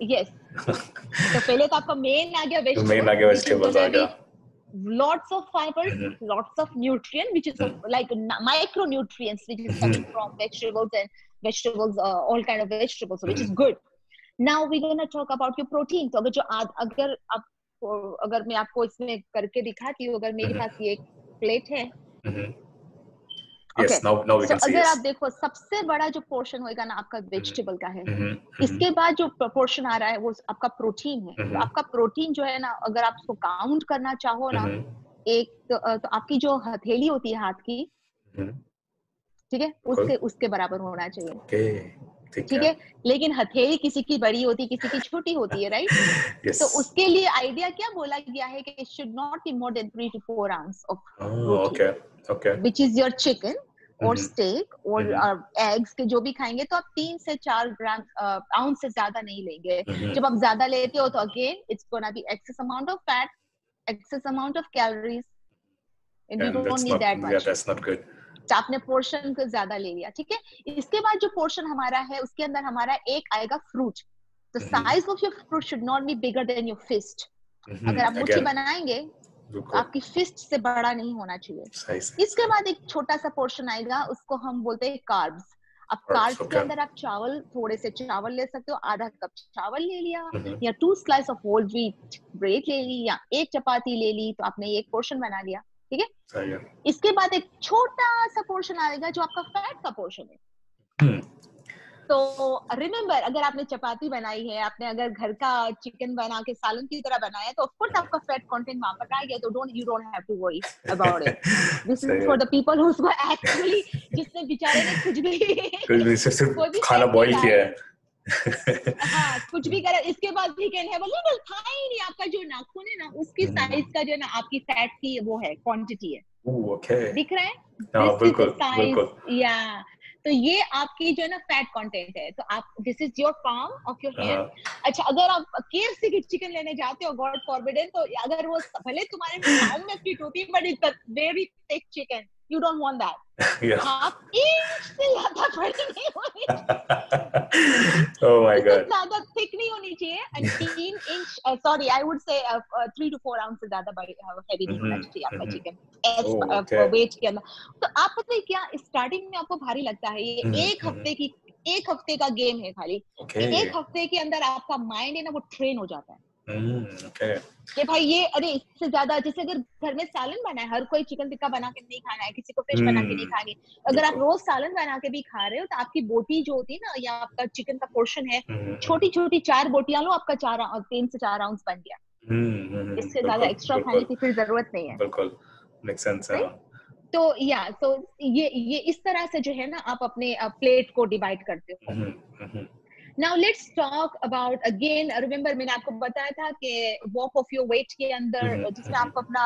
यस. तो पहले तो आपका मेन आ गया वेजिटेबल्स आ गया. Lots of fibers, lots of nutrients, which is like micronutrients, which is coming from vegetables and vegetables, all kind of vegetables, which is good. Now we're gonna talk about your protein. तो अगर मैं आपको इसमें करके दिखाती हूँ, अगर मेरे पास ये प्लेट है, yes, now we can see. अगर आप देखो सबसे बड़ा जो पोर्शन होगा ना आपका वेजिटेबल का है. इसके बाद जो पोर्शन आ रहा है वो आपका प्रोटीन है. तो आपका प्रोटीन जो है ना, अगर आप उसको काउंट करना चाहो ना, एक तो आपकी जो हथेली होती है हाथ की, ठीक है, उसके बराबर होना चाहिए. ठीक है. लेकिन हथेली किसी की बड़ी होती है, किसी की छोटी होती है, राइट? Yes. तो उसके लिए आइडिया क्या बोला गया है कि it should not be more than 3 to 4 ounces of protein. Okay. Which is your chicken or steak or eggs के जो भी खाएंगे तो आप 3 से 4 ग्राम ounce से ज्यादा नहीं लेंगे. जब आप ज्यादा लेते हो तो again it's gonna be excess amount of fat, excess amount of calories, and you don't need that much. Yeah, that's not good. तो आपने पोर्शन को ज्यादा ले लिया. ठीक है. इसके बाद जो पोर्शन हमारा है उसके अंदर हमारा एक आएगा fruit. The size of your fruit should not be bigger than your fist. अगर आप मुट्ठी बनाएंगे तो आपकी फिस्ट से बड़ा नहीं होना चाहिए. इसके बाद एक छोटा सा पोर्शन आएगा, उसको हम बोलते हैं कार्ब्स. अब कार्ब्स के अंदर आप चावल, थोड़े से चावल ले सकते हो, आधा कप चावल ले लिया, या 2 slice of whole wheat bread ले ली, या 1 चपाती ले ली, तो आपने एक पोर्शन बना लिया. ठीक है. इसके बाद एक छोटा सा पोर्शन आएगा जो आपका फैट का पोर्शन है. तो रिमेम्बर, अगर आपने चपाती बनाई है, आपने अगर घर का चिकन बना के सालन की तरह बनाया, तो ऑफ कोर्स आपका फैट कंटेंट वहां पर आ गया. तो you don't have to worry about it. This is for the people who actually जिसने बेचारे ने कुछ भी सिर्फ खाना बॉईल किया है. हाँ, कुछ भी करे. इसके बाद भी can have a little tiny, आपका जो नाखून है ना उसकी साइज का जो है ना आपकी फैट की वो है, क्वांटिटी है. ओके. दिख रहा है? बिल्कुल. या तो ये आपकी जो है ना फैट कंटेंट है. तो आप, this is your palm of your hand. अच्छा, अगर आप KFC की चिकन लेने जाते हो, गॉड फॉरबिडन, तो अगर वो भले तुम्हारे पाम में फिट होती है, but it's a very thick chicken, you don't want that. Yeah. half inch से ज़्यादा बड़ी नहीं होनी Oh my इससे God. ज़्यादा thick नहीं होनी चाहिए, and 3 inch sorry I would say 3 to 4 ounce से ज़्यादा बड़ी heavy नहीं होना चाहिए आपका chicken Oh, okay. weight के अंदर. तो आप पता है क्या, स्टार्टिंग में आपको भारी लगता है, ये एक हफ्ते का गेम है खाली. Okay. एक हफ्ते के अंदर आपका माइंड है ना वो ट्रेन हो जाता है Okay. कि भाई ये अरे इससे ज्यादा, जैसे अगर घर में सालन बना है, हर कोई चिकन टिक्का बना के नहीं खाना है, किसी को फिश बना के नहीं खानी. अगर आप रोज सालन बना के भी खा रहे हो तो आपकी बोटी जो होती है ना, या आपका चिकन का पोर्शन है, छोटी छोटी 4 बोटियां लो, आपका 3 से 4 आउंस बन गया. इससे ज्यादा एक्स्ट्रा खाने की फिर जरूरत नहीं है. बिल्कुल मेक सेंस है. तो तो ये इस तरह से जो है ना आप अपने प्लेट को डिवाइड करते हो. Now let's talk about again. Remember मैंने आपको बताया था कि walk of your weight के अंदर जिसमें आप अपना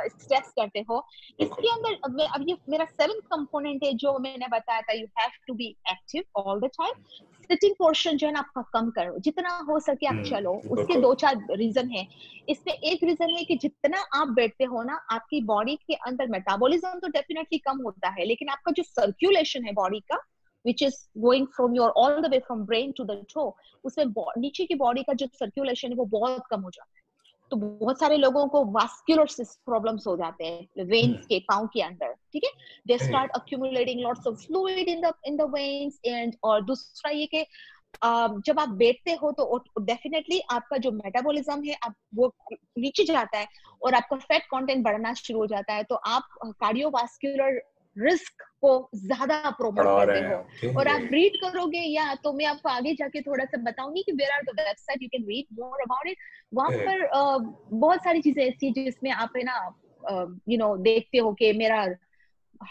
steps करते हो, इसके अंदर अब ये मेरा 7th component है जो मैंने बताया था. You have to be active all the time. Sitting portion जो है ना आपका कम करो, जितना हो सके आप चलो. उसके 2-4 रीजन है. इसमें एक रीजन है कि जितना आप बैठते हो ना, आपकी बॉडी के अंदर मेटाबॉलिज्म तो डेफिनेटली कम होता है, लेकिन आपका जो सर्कुलेशन है बॉडी का, which is going from your all the way from brain to the toe, उसमें नीचे की बॉडी का जो सर्कुलेशन है वो बहुत कम हो जाता है. तो बहुत सारे लोगों को वास्कुलर प्रॉब्लम्स हो जाते हैं वेन्स के पाँव के अंदर. ठीक है, they start accumulating lots of fluid in the veins. and और दूसरा ये कि जब आप बैठते हो तो डेफिनेटली आपका जो मेटाबॉलिज्म है आप वो नीचे जाता है और आपका फैट कंटेंट बढ़ना शुरू हो जाता है. तो आप कार्डियोवास्कुलर रिस्क को ज्यादा प्रोमोट करते हो. और आप रीड करोगे, या तो मैं आपको आगे जाके थोड़ा सा बताऊंगी कि where are the website you can read more about it. वहां पर बहुत सारी चीजें ऐसी हैं जिसमें आप है ना देखते हो कि मेरा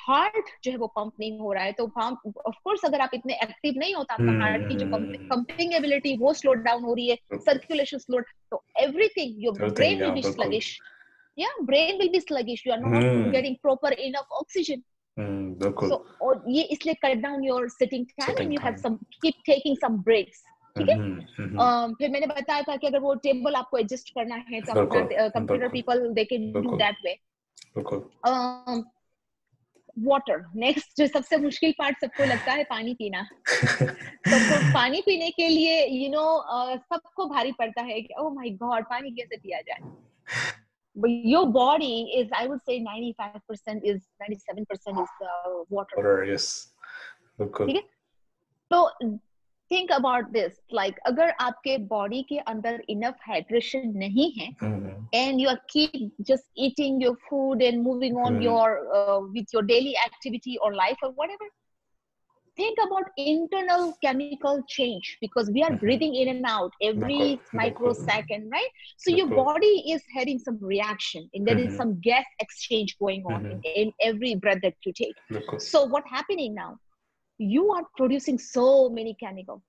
हार्ट जो है वो पंप नहीं हो रहा है. तो ऑफ कोर्स अगर आप इतने एक्टिव नहीं होता, आपका हार्ट की जो पंपिंग एबिलिटी वो स्लो डाउन हो रही है, सर्कुलेशन स्लो, तो everything your brain will be sluggish. brain will be sluggish. You are not getting proper enough oxygen. So और ये इसलिए cut down your sitting time and you have keep taking some breaks. ठीक है. फिर मैंने बताया था कि अगर वो टेबल आपको एडजस्ट करना है तो अपना computer people they can do that way. Water next, जो सबसे मुश्किल पार्ट सबको लगता है, पानी पीना. सबको पानी पीने के लिए सबको भारी पड़ता है कि ओह माय गॉड पानी कैसे पिया जाए. But your body is, I would say 95% is 97% is water. Yes. Okay. ठीक है. तो think about this, like अगर आपके बॉडी के अंदर enough hydration नहीं है and you are keep just eating your food and moving on your with your daily activity or life or whatever, think about internal chemical change, because we are breathing in and out every microsecond, right? So your body is having some reaction and there is some gas exchange going on in every breath that you take. So what's happening now? You are producing so many chemicals,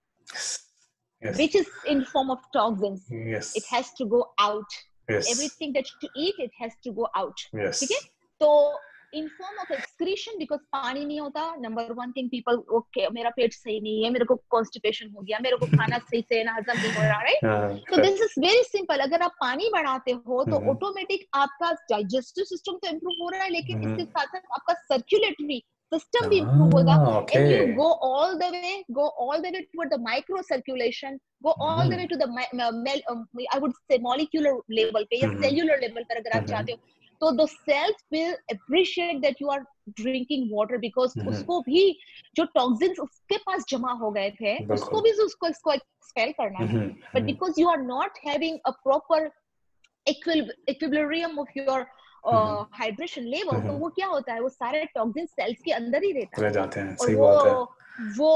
which is in form of toxins. It has to go out. Everything that you eat, it has to go out. ठीक है. तो in form of excretion, because पानी नहीं होता. number one thing, people okay मेरा पेट सही नहीं है, मेरे को constipation हो गया, मेरे को खाना सही से ना हजम नहीं हो रहा, right? So this is very simple. अगर आप पानी बढ़ाते हो तो ऑटोमेटिक आपका digestive system तो improve हो रहा है, लेकिन इसके साथ साथ आपका circulatory system भी improve होगा. And you go all the way toward the micro circulation, go all the way to the I would say molecular level पे या cellular level पर अगर आप जाते हो तो the cells will appreciate that you are drinking water, because उसको भी जो toxins उसके पास जमा हो गए थे उसको भी उसको expel करना है. But because you are not having a proper equilibrium of your hydration level, तो वो क्या होता है, वो सारे toxins cells के अंदर ही रहते हैं. सही बात है. वो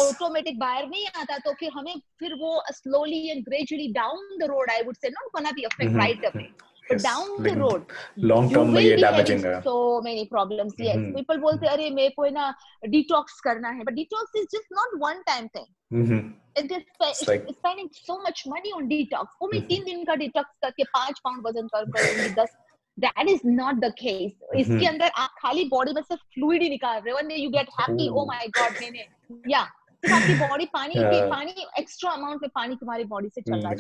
ऑटोमेटिक बाहर नहीं आता. तो फिर हमें फिर वो slowly and gradually down the road, I would say, not gonna be affect right away, but down the road long term में ये damaging है. So many problems. Yes, people बोलते अरे मेरे को ना detox करना है, but detox is just not one time thing. It is spending so much money on detox. वो मैं 3 दिन का detox करके 5 पाउंड वजन करूंगी 10. That is not the case. इसके अंदर आप खाली बॉडी में से फ्लूइड ही निकाल रहे हो and you get happy. Oh my god, मैंने सिर्फ आपकी बॉडी पानी एक्स्ट्रा अमाउंट में पानी तुम्हारी बॉडी से चला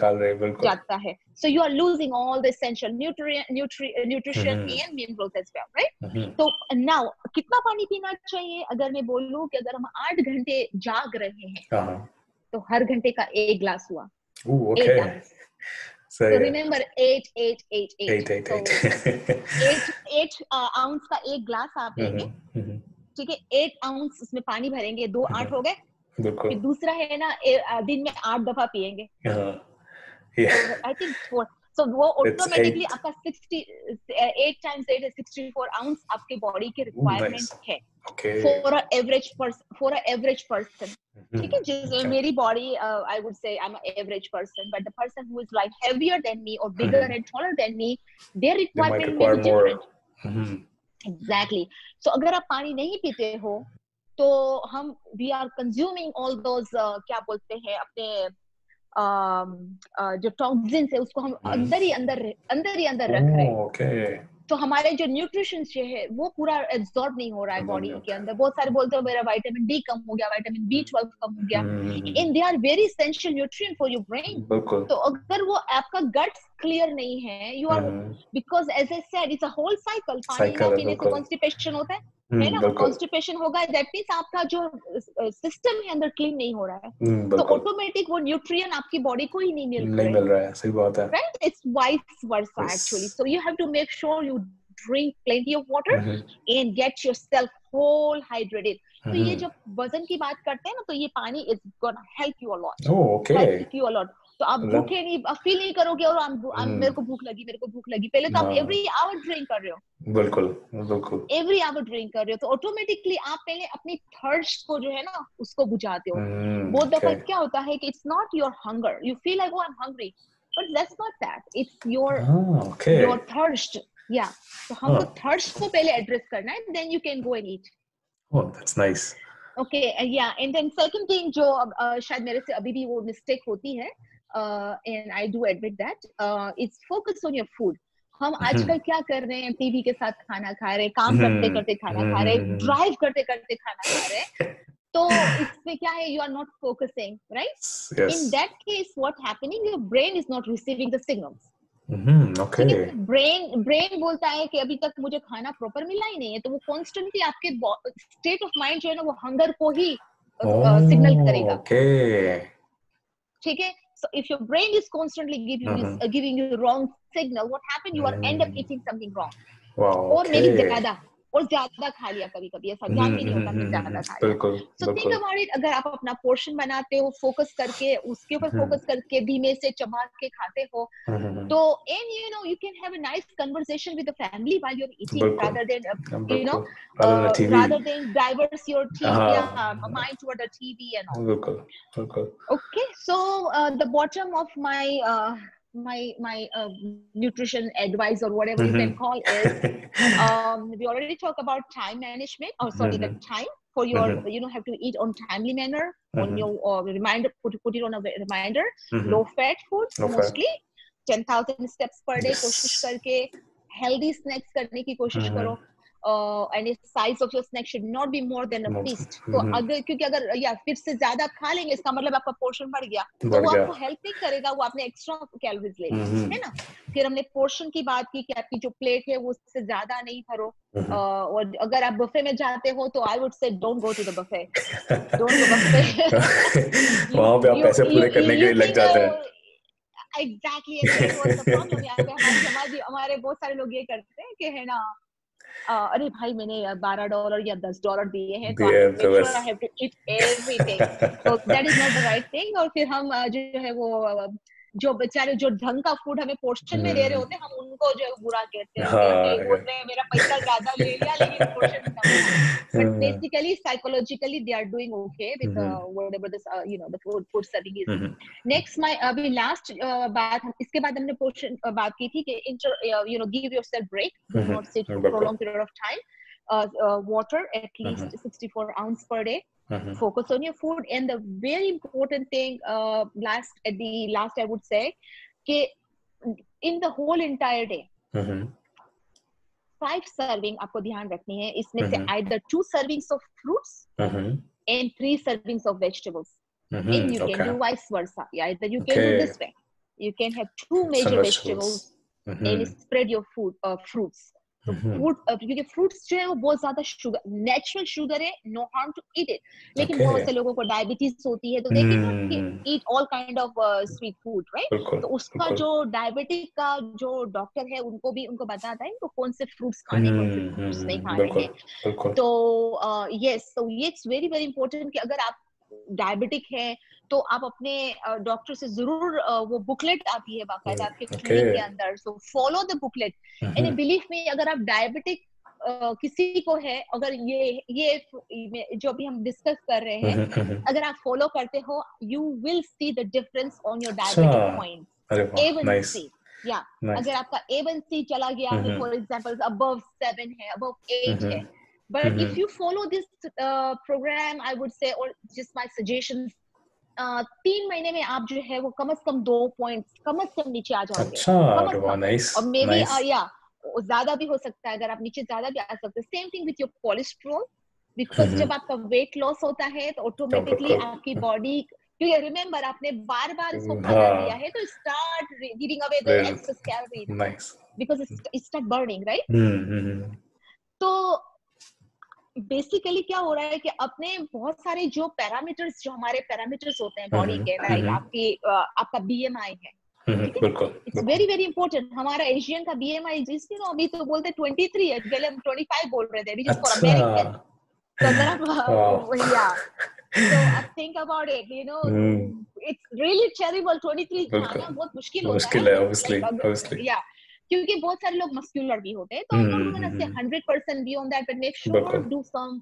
जाता है. So you are losing all the essential nutrition and minerals as well, right? तो now कितना पानी पीना चाहिए? अगर मैं बोलूं कि अगर हम 8 घंटे जाग रहे हैं तो हर घंटे का 1 ग्लास हुआ. 8 ounce. So remember 8. So 8 ounce का 1 ग्लास आप लेंगे, ठीक है. 8 ounce उसमें पानी भरेंगे, 2 8 हो गए. फिर दूसरा है ना, दिन में 8 दफा पिएंगे. I think 4. So वो ऑटोमेटिकली आपका 8 times 8 is 64 ounce आपके बॉडी के रिक्वायरमेंट है. For an average person. ठीक है. जैसे मेरी body, I would say I'm an average person, but the person who is like heavier than me or bigger and taller than me, their requirement may be different. Exactly. So अगर आप पानी नहीं पीते हो तो हम we are consuming all those क्या बोलते हैं अपने जो टॉक्सिन्स है उसको हम अंदर ही अंदर रख रहे हैं. तो हमारे जो न्यूट्रिशन है वो पूरा एब्जॉर्ब नहीं हो रहा है बॉडी के अंदर. बहुत सारे बोलते हो मेरा विटामिन डी कम हो गया, विटामिन B12 कम हो गया. And they are very essential nutrient for your brain. तो अगर वो आपका गट्स क्लियर नहीं है, you are, because as I said it's a whole cycle. पानी ना पीने से कॉन्स्टिपेशन होता है ना. कॉन्स्टिपेशन होगा दैट मींस आपका जो सिस्टम है अंदर क्लीन नहीं हो रहा है. तो ऑटोमेटिक वो न्यूट्रिएंट आपकी बॉडी को ही नहीं मिल रहा है. सही बात है. Right. It's vice versa actually. So you have to make sure you drink plenty of water and get yourself whole hydrated. तो ये जब वजन की बात करते हैं ना, तो ये पानी is gonna help you a lot. Help you a lot. तो आप भूखे नहीं फील नहीं करोगे और मेरे को भूख लगी. पहले तो आप every hour drink कर रहे हो. बिल्कुल every hour drink कर रहे हो. तो ऑटोमेटिकली आप पहले अपनी थर्स्ट को जो है ना उसको बुझाते हो. बहुत दफा क्या होता है कि it's not your hunger. You feel like, oh, I'm hungry, but that's not that. It's your thirst. Yeah. तो हमको थर्स्ट को पहले एड्रेस करना है, then you can go and eat. Oh, that's nice. Okay, yeah. And then second thing जो शायद मेरे से अभी भी वो मिस्टेक होती है, and I do admit that, it's focus on your food. हम आजकल क्या कर रहे हैं? टीवी के साथ खाना खा रहे, काम करते करते खाना खा रहे, ड्राइव करते करते खाना खा रहे. तो इसमें क्या है? You are not focusing, right? Yes. In that case, what happening? Your brain is not receiving the signals. Brain बोलता है कि अभी तक मुझे खाना प्रॉपर मिला ही नहीं है. तो वो कॉन्स्टेंटली आपके स्टेट ऑफ माइंड जो है ना वो हंगर को ही सिग्नल करेगा. ठीक है. So if your brain is constantly giving you wrong signal, what happen? You are end up eating something wrong. और maybe ज्यादा खा लिया. कभी ऐसा ध्यान भी नहीं होता मैं ज्यादा खा लिया. So think about it. अगर आप अपना पोर्शन बनाते हो, फोकस करके उसके ऊपर फोकस करके धीमे से चबा के खाते हो, तो and you can have a nice conversation with the family while you're eating, rather than rather than diverse your mind toward the TV and all. Okay, so the bottom of my nutrition advice or whatever you can call is we already talked about time management, or sorry, the time for your have to eat on timely manner, on your reminder, put it on a reminder. Low fat food, mostly 10,000 steps per day कोशिश करके healthy snacks करने की कोशिश करो. And the size of your snack should not be more than a feast. तो अगर क्योंकि अगर फिर से ज्यादा खा लेंगे इसका मतलब आपका पोर्शन बढ़ गया, तो वो आपको हेल्प नहीं करेगा, वो आपने एक्स्ट्रा कैलोरीज ले ली, है ना. फिर हमने पोर्शन की बात की कि आपकी जो प्लेट है वो उससे ज्यादा नहीं भरो. और अगर आप बुफे में जाते हो तो I would say don't go to the buffet. Don't go buffet. वहां पे आप पैसे पूरे करने के लिए लग जाते हैं. एग्जैक्टली. हमारे बहुत सारे लोग ये करते हैं कि है ना, अरे भाई मैंने $12 या $10 दिए हैं तो I have to eat everything. So that is not the right thing. और फिर हम जो है वो जो बेचारे जो ढंग का फूड हमें पोर्शन में दे रहे होते हैं, हम उनको जो बुरा कहते हैं, बोलते हैं मेरा पैसा ज्यादा ले लिया लेकिन पोर्शन कम है. But basically psychologically they are doing okay with whatever this the food serving is. Next my अभी last बात, इसके बाद हमने पोर्शन बात की थी कि give yourself break, do not sit for prolonged period of time. Water at least 64 ounces per day. Focus on your food, and the very important thing last I would say कि in the whole entire day 5 serving आपको ध्यान रखनी है. इसमें से either 2 servings of fruits and 3 servings of vegetables. And you can do vice versa. Yeah, either you can do this way. You can have 2 major vegetables and spread your fruits. तो फ्रूट, क्योंकि फ्रूट्स जो है वो बहुत ज्यादा शुगर, नेचुरल शुगर है, no harm to eat it, लेकिन बहुत से लोगों को डायबिटीज होती है तो they can not eat all kind of sweet food, right? तो उसका जो डायबिटिक का जो डॉक्टर है उनको बताता है इनको कौन से फ्रूट्स खाने, कौन से फ्रूट्स नहीं खाने हैं. तो यस, तो ये इट्स वेरी वेरी इंपॉर्टेंट कि अगर आप डायबिटिक है तो आप अपने डॉक्टर से जरूर वो बुकलेट आती है बाकायदा आपके क्लिनिक के अंदर, so follow the booklet. And believe me, अगर आप डायबिटिक किसी को है, अगर ये जो अभी हम डिस्कस कर रहे हैं, अगर आप फॉलो करते हो, you will see the difference on your diabetic points. A1C, या अगर आपका A1C चला गया है, फॉर एग्जांपल अबव 7 है, अबव 8 है, but if you follow this program, I would say, or just my suggestions, 3 महीने में आप जो है वो कम से कम 2 पॉइंट्स कम से कम नीचे आ जाओगे. अच्छा, नाइस. और मे बी या ज्यादा भी हो सकता है, अगर आप नीचे ज्यादा भी आ सकते हैं. Same thing with your cholesterol, because जब आपका वेट लॉस होता है तो ऑटोमेटिकली आपकी बॉडी, क्योंकि रिमेंबर आपने बार बार इसको खाना दिया है, तो start giving away the excess calories, because it start burning, right? तो बेसिकली क्या हो रहा है कि अपने बहुत सारे जो पैरामीटर्स, जो हमारे पैरामीटर्स होते हैं बॉडी के, लाइक आपका BMI है, इट्स वेरी वेरी इंपॉर्टेंट. हमारा एशियन का BMI जिसकी ना अभी तो बोलते 23 है, पहले हम 25 बोल रहे थे, अभी जस्ट फॉर अमेरिकन. तो अगर आप या so think about it, you know, it's really terrible. 23 खाना बहुत मुश्किल होता है, obviously. Yeah, क्योंकि बहुत सारे लोग मस्कुलर भी होते हैं, तो I'm not gonna say 100% be on that, but make sure do some,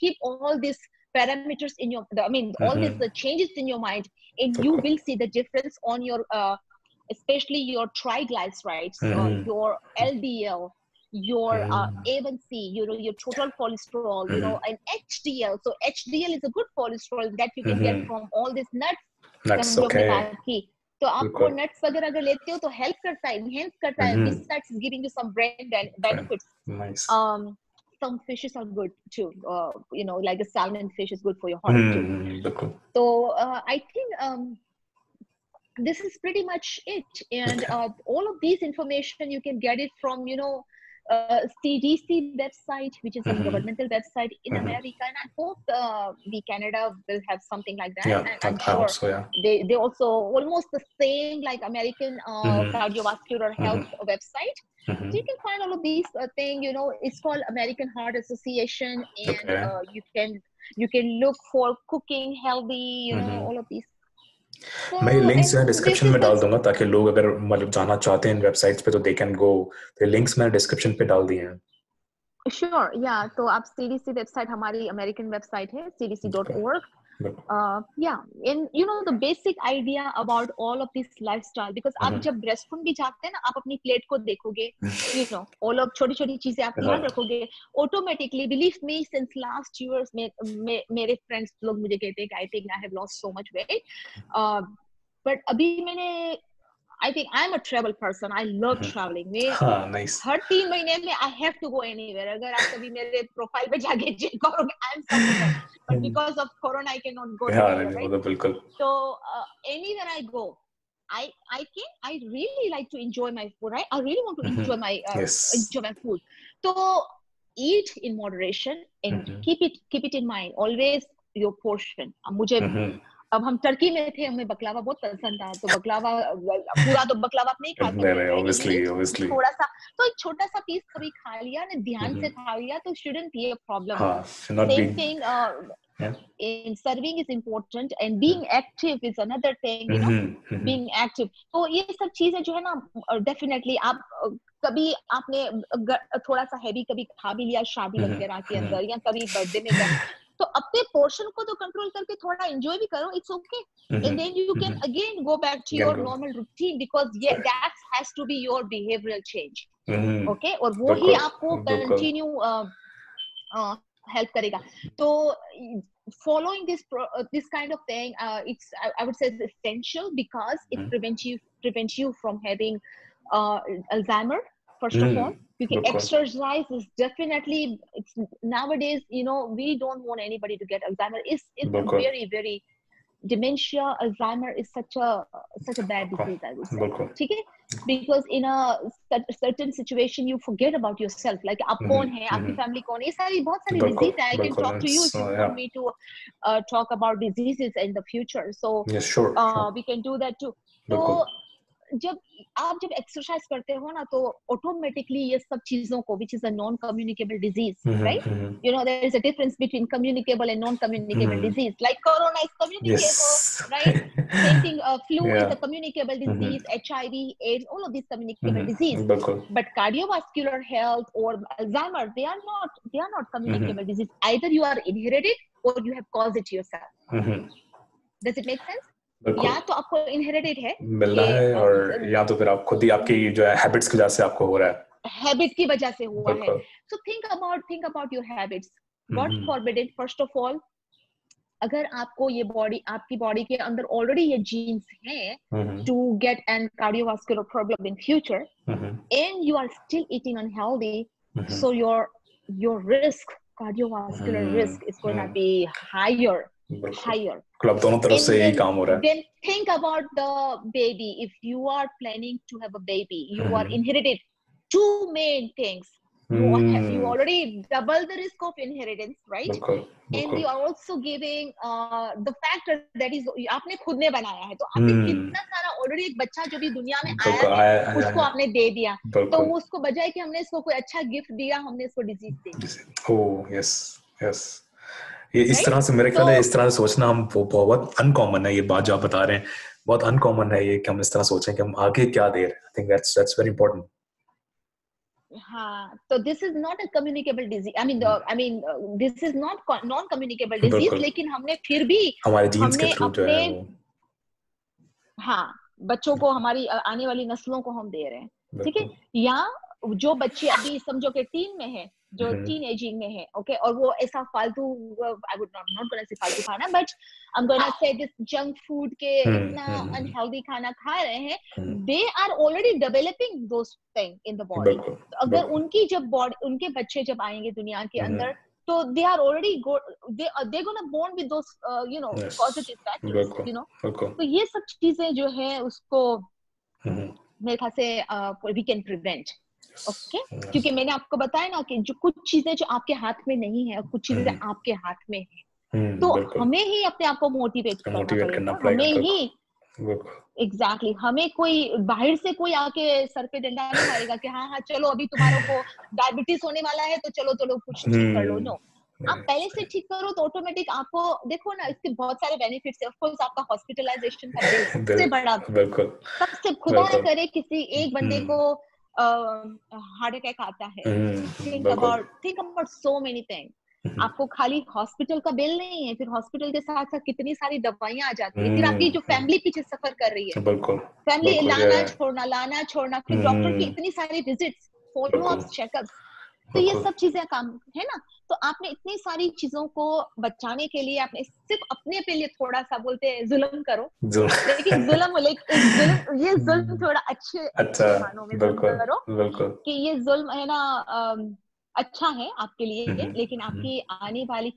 keep all these parameters in your, I mean, all these changes in your mind, and you will see the difference on your, especially your triglycerides, your LDL, your A1C, you know, your total cholesterol, you know, and HDL. So HDL is a good cholesterol that you can get from all these nuts. Okay. तो आपको नट्स वगैरह अगर लेते हो तो हेल्प करता है, एनहांस करता है. Besides giving you some brain benefits. Nice. Some fishes are good too. You know, like a salmon fish is good for your heart too. So I think this is pretty much it. And all of these information you can get it from, you know, CDC website, which is a governmental website in America, and I hope the Canada will have something like that. Yeah, and I'm sure so, yeah. they also almost the same like American cardiovascular health website. So you can find all of these things. You know, it's called American Heart Association, and you can look for cooking healthy. You know, all of these. मैं लिंक्स जो है डिस्क्रिप्शन में डाल दूंगा, ताकि लोग अगर मतलब जाना चाहते हैं इन वेबसाइट्स पे तो दे कैन गो. तो लिंक्स मैंने डिस्क्रिप्शन पे डाल दिए हैं. Sure, yeah. तो आप CDC वेबसाइट, हमारी अमेरिकन वेबसाइट है cdc.org. Yeah, and you know the basic idea about all of this lifestyle, because आप जब रेस्टोरेंट भी जाते हैं ना, आप अपनी प्लेट को देखोगे, you know, all of छोटी छोटी चीजें आप ध्यान रखोगे, automatically, believe me, since last years मेरे फ्रेंड्स लोग मुझे कहते हैं कि I think I have lost so much weight, but अभी मैंने, I think I'm a travel person. I love traveling. Nice. हर 3 महीने में I have to go anywhere. अगर आप कभी मेरे प्रोफाइल पे जाके चेक करोगे, I'm somewhere. But because of Corona, I cannot go anywhere, right? बिल्कुल. So anywhere I go, I really like to enjoy my food, right? I really want to enjoy my enjoy my food. So eat in moderation and keep it in mind. Always your portion. मुझे अब हम टर्की में थे, हमें बकलावा बहुत पसंद था, तो बकलावा पूरा तो बकलावा आप नहीं खा सकते, obviously. थोड़ा सा, तो एक छोटा सा पीस कभी खा लिया ना, ध्यान से खा लिया, तो shouldn't be a problem. Same thing, in serving is important, and being active is another thing, you know, being active. तो ये सब चीजें जो है ना, definitely आप कभी आपने थोड़ा सा हैवी कभी खा भी लिया शादी वगैरह के अंदर, या कभी बर्थडे में गए, तो अपने पोर्शन को तो कंट्रोल करके थोड़ा एंजॉय भी करो, it's okay, and then you can again go back to your normal routine, because that has to be your behavioural change, okay, और वो ही आपको कंटिन्यू हेल्प करेगा. तो following this kind of thing, it's I would say it's essential, because it prevents you from having Alzheimer, first of all, because exercise is definitely, it's nowadays, we don't want anybody to get Alzheimer. It's a बिल्कुल very, very dementia, Alzheimer is such a bad disease, I would say. बिल्कुल ठीक है? Because in a certain situation you forget about yourself. Like आप कौन है, आपकी family कौन है, ये सारी बहुत सारी बिल्कुल disease है. I can बिल्कुल talk to you if you yeah want me to talk about diseases in the future. So yes sure we can do that too. बिल्कुल तो जब एक्सरसाइज करते हो ना, तो ऑटोमेटिकली ये सब चीजों को, which is a non communicable disease, right? There is a difference between communicable and non communicable disease. Like corona is communicable, yes right? Same thing, flu yeah is a communicable disease, HIV, AIDS, all of these communicable disease. बिल्कुल But cardiovascular health or Alzheimer, they are not communicable disease. Either you are inherited or you have caused it yourself. Does it make sense? या तो आपको इनहेरिटेड है, मिल रहा है, और या तो फिर आप खुद ही आपकी जो है हैबिट्स की वजह से आपको हो रहा है, हैबिट की वजह से हुआ है. So think about your habits. God forbid, first of all, अगर आपको ये आपकी बॉडी के अंदर ऑलरेडी ये जीन्स हैं to get an cardiovascular problem in future, and you are still eating unhealthy, so your risk, cardiovascular risk is going to be higher. Club दोनों तरफ से यही काम हो रहा है. Then think about the baby. If you are planning to have a baby, you are inherited two main things. You already double the risk of inheritance, right? And you are also giving the factor that is आपने खुद ने बनाया है, तो आपने कितना सारा ऑलरेडी एक बच्चा जो भी दुनिया में आया है उसको आपने दे दिया, तो उसको बजाय कि हमने इसको कोई अच्छा गिफ्ट दिया, हमने इसको डिजीज दे दी. ओह यस ये इस तरह से मेरे ख्याल है, इस तरह से सोचना हम बहुत अनकॉमन है. ये बात जो आप बता रहे हैं बहुत अनकॉमन है, ये कि हम इस तरह सोचें कि हम आगे क्या दे रहे हैं. I think that's very important. हाँ, तो this is not a communicable disease. I mean this is not non communicable disease, लेकिन हमने फिर भी हमारे जीन्स के थ्रू जो है वो, हाँ, बच्चों को, हमारी आने वाली नस्लों को हम दे रहे हैं. ठीक है? या जो बच्चे अभी समझो कि टीन में है, जो टीन एजिंग में है, ओके, और वो ऐसा फालतू, I would not gonna say फालतू खाना, but I am gonna say this junk food के इतना अनहेल्दी खाना खा रहे हैं, they are already developing those thing in the body. अगर उनकी जब बॉडी, उनके बच्चे जब आएंगे दुनिया के अंदर, तो they are already they're gonna born with those positive factors, तो ये सब चीजें जो है उसको मेरे ख्याल से वी कैन प्रिवेंट. ओके, क्योंकि मैंने आपको बताया ना कि जो कुछ चीजें जो आपके हाथ में नहीं है, कुछ चीजें आपके हाथ में है, तो हमें ही अपने आप को मोटिवेट करना पड़ेगा. हमें ही एग्जैक्टली हमें कोई बाहर से कोई आके सर पे डंडा नहीं मारेगा कि हाँ चलो अभी तुम्हारों को डायबिटीज होने वाला है, तो चलो कुछ ठीक कर लो. नो, आप पहले से ठीक करो तो ऑटोमेटिक आपको, देखो ना, इसके बहुत सारे बेनिफिट्स है. ऑफ कोर्स आपका हॉस्पिटलाइजेशन का बिल सबसे बड़ा, सबसे खुदा ना करे किसी एक बंदे को हार्ट अटैक आता है. Think about so many thing. आपको खाली हॉस्पिटल का बिल नहीं है, फिर हॉस्पिटल के साथ साथ कितनी सारी दवाइयां आ जाती है, फिर आपकी जो फैमिली पीछे सफर कर रही है, फैमिली लाना छोड़ना, फिर डॉक्टर की इतनी सारी विजिट्स, फॉलो अप्स, चेकअप्स, तो ये सब चीजें काम है ना. तो आपने इतनी सारी चीजों को बचाने के लिए आपने सिर्फ अपने पे लिए थोड़ा सा, बोलते हैं जुल्म करो, लेकिन ये जुल्म थोड़ा अच्छे मानों में जुल्म करो, कि ये जुल्म है ना अच्छा है आपके लिए, लेकिन आपकी आने वाली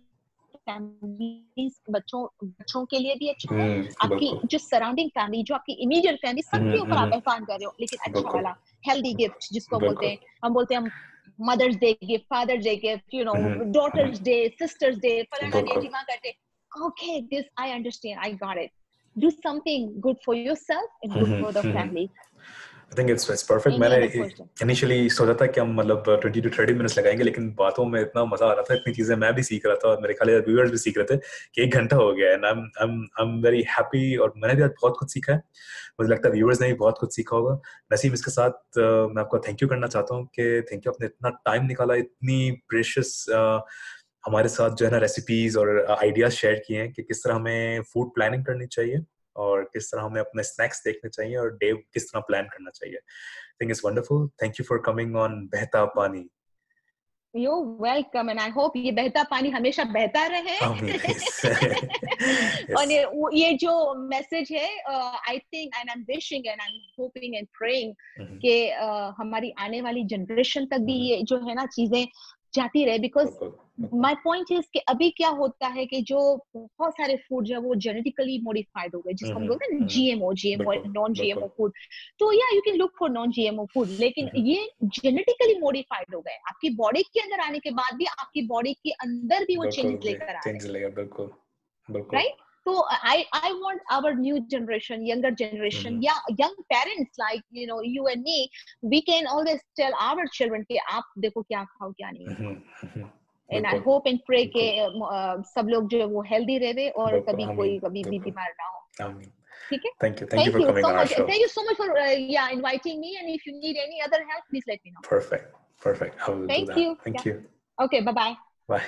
फैमिली, बच्चों के लिए भी अच्छा है. आपकी जो सराउंडिंग फैमिली, जो आपकी इमीडिएट फैमिली, सबके ऊपर आप एहसान कर रहे हो, लेकिन अच्छा वाला हेल्दी गिफ्ट जिसको बोलते हैं, हम बोलते हैं mother's day gift, father's day gift, daughter's day, sister's day, फलाना डे, ढिमाका day. Okay, this I understand, I got it. Do something good for yourself and good for the family. I think it's perfect. मैंने initially सोचा था कि हम मतलब 20 to 30 minutes लगाएंगे, लेकिन बातों में इतना मजा आ रहा था, इतनी चीजें मैं भी सीख रहा था और मेरे ख्याल है व्यूअर्स भी सीख रहे थे कि 1 घंटा हो गया है. and I'm very happy, और मैंने भी आज बहुत कुछ सीखा है. मुझे लगता है व्यूअर्स ने भी बहुत कुछ सीखा होगा. नसीम, इसके साथ मैं आपको थैंक यू करना चाहता हूँ कि थैंक यू, आपने इतना टाइम निकाला, इतनी प्रेशियस हमारे साथ जो है ना रेसिपीज और आइडियाज शेयर किए हैं कि किस तरह हमें फूड प्लानिंग करनी चाहिए और किस तरह हमें अपने स्नैक्स देखने चाहिए और डे किस तरह प्लान करना चाहिए. I think it's wonderful. Thank you for coming on बहता पानी. You're welcome, and I hope ये बहता पानी हमेशा बहता रहे. और ये जो मैसेज है, I think and I'm wishing and I'm hoping and praying कि हमारी आने वाली जनरेशन तक भी ये जो है ना चीजें जाती रहे, बिकॉज माय पॉइंट इज कि अभी क्या होता है कि जो बहुत सारे फूड जो है वो जेनेटिकली मॉडिफाइड हो गए, जिसको हम बोलते हैं ना जीएमओ नॉन जीएमओ फूड। तो या you can look for non GMO food, लेकिन ये जेनेटिकली मॉडिफाइड हो गए, आपकी बॉडी के अंदर आने के बाद भी आपकी बॉडी के अंदर भी वो चेंजेस लेकर आ रहे हैं। बिल्कुल, right. So I want our new generation, younger generation, yeah, young parents like you and me, we can always tell our children कि आप देखो क्या खाओ क्या नहीं। And I hope and pray कि सब लोग जो वो healthy रहे और कभी भी बीमार ना हो। ठीक है। Thank you for coming on our show. Thank you so much for inviting me, and if you need any other help, please let me know. Perfect. I will do that. Thank you. Okay, bye. Bye.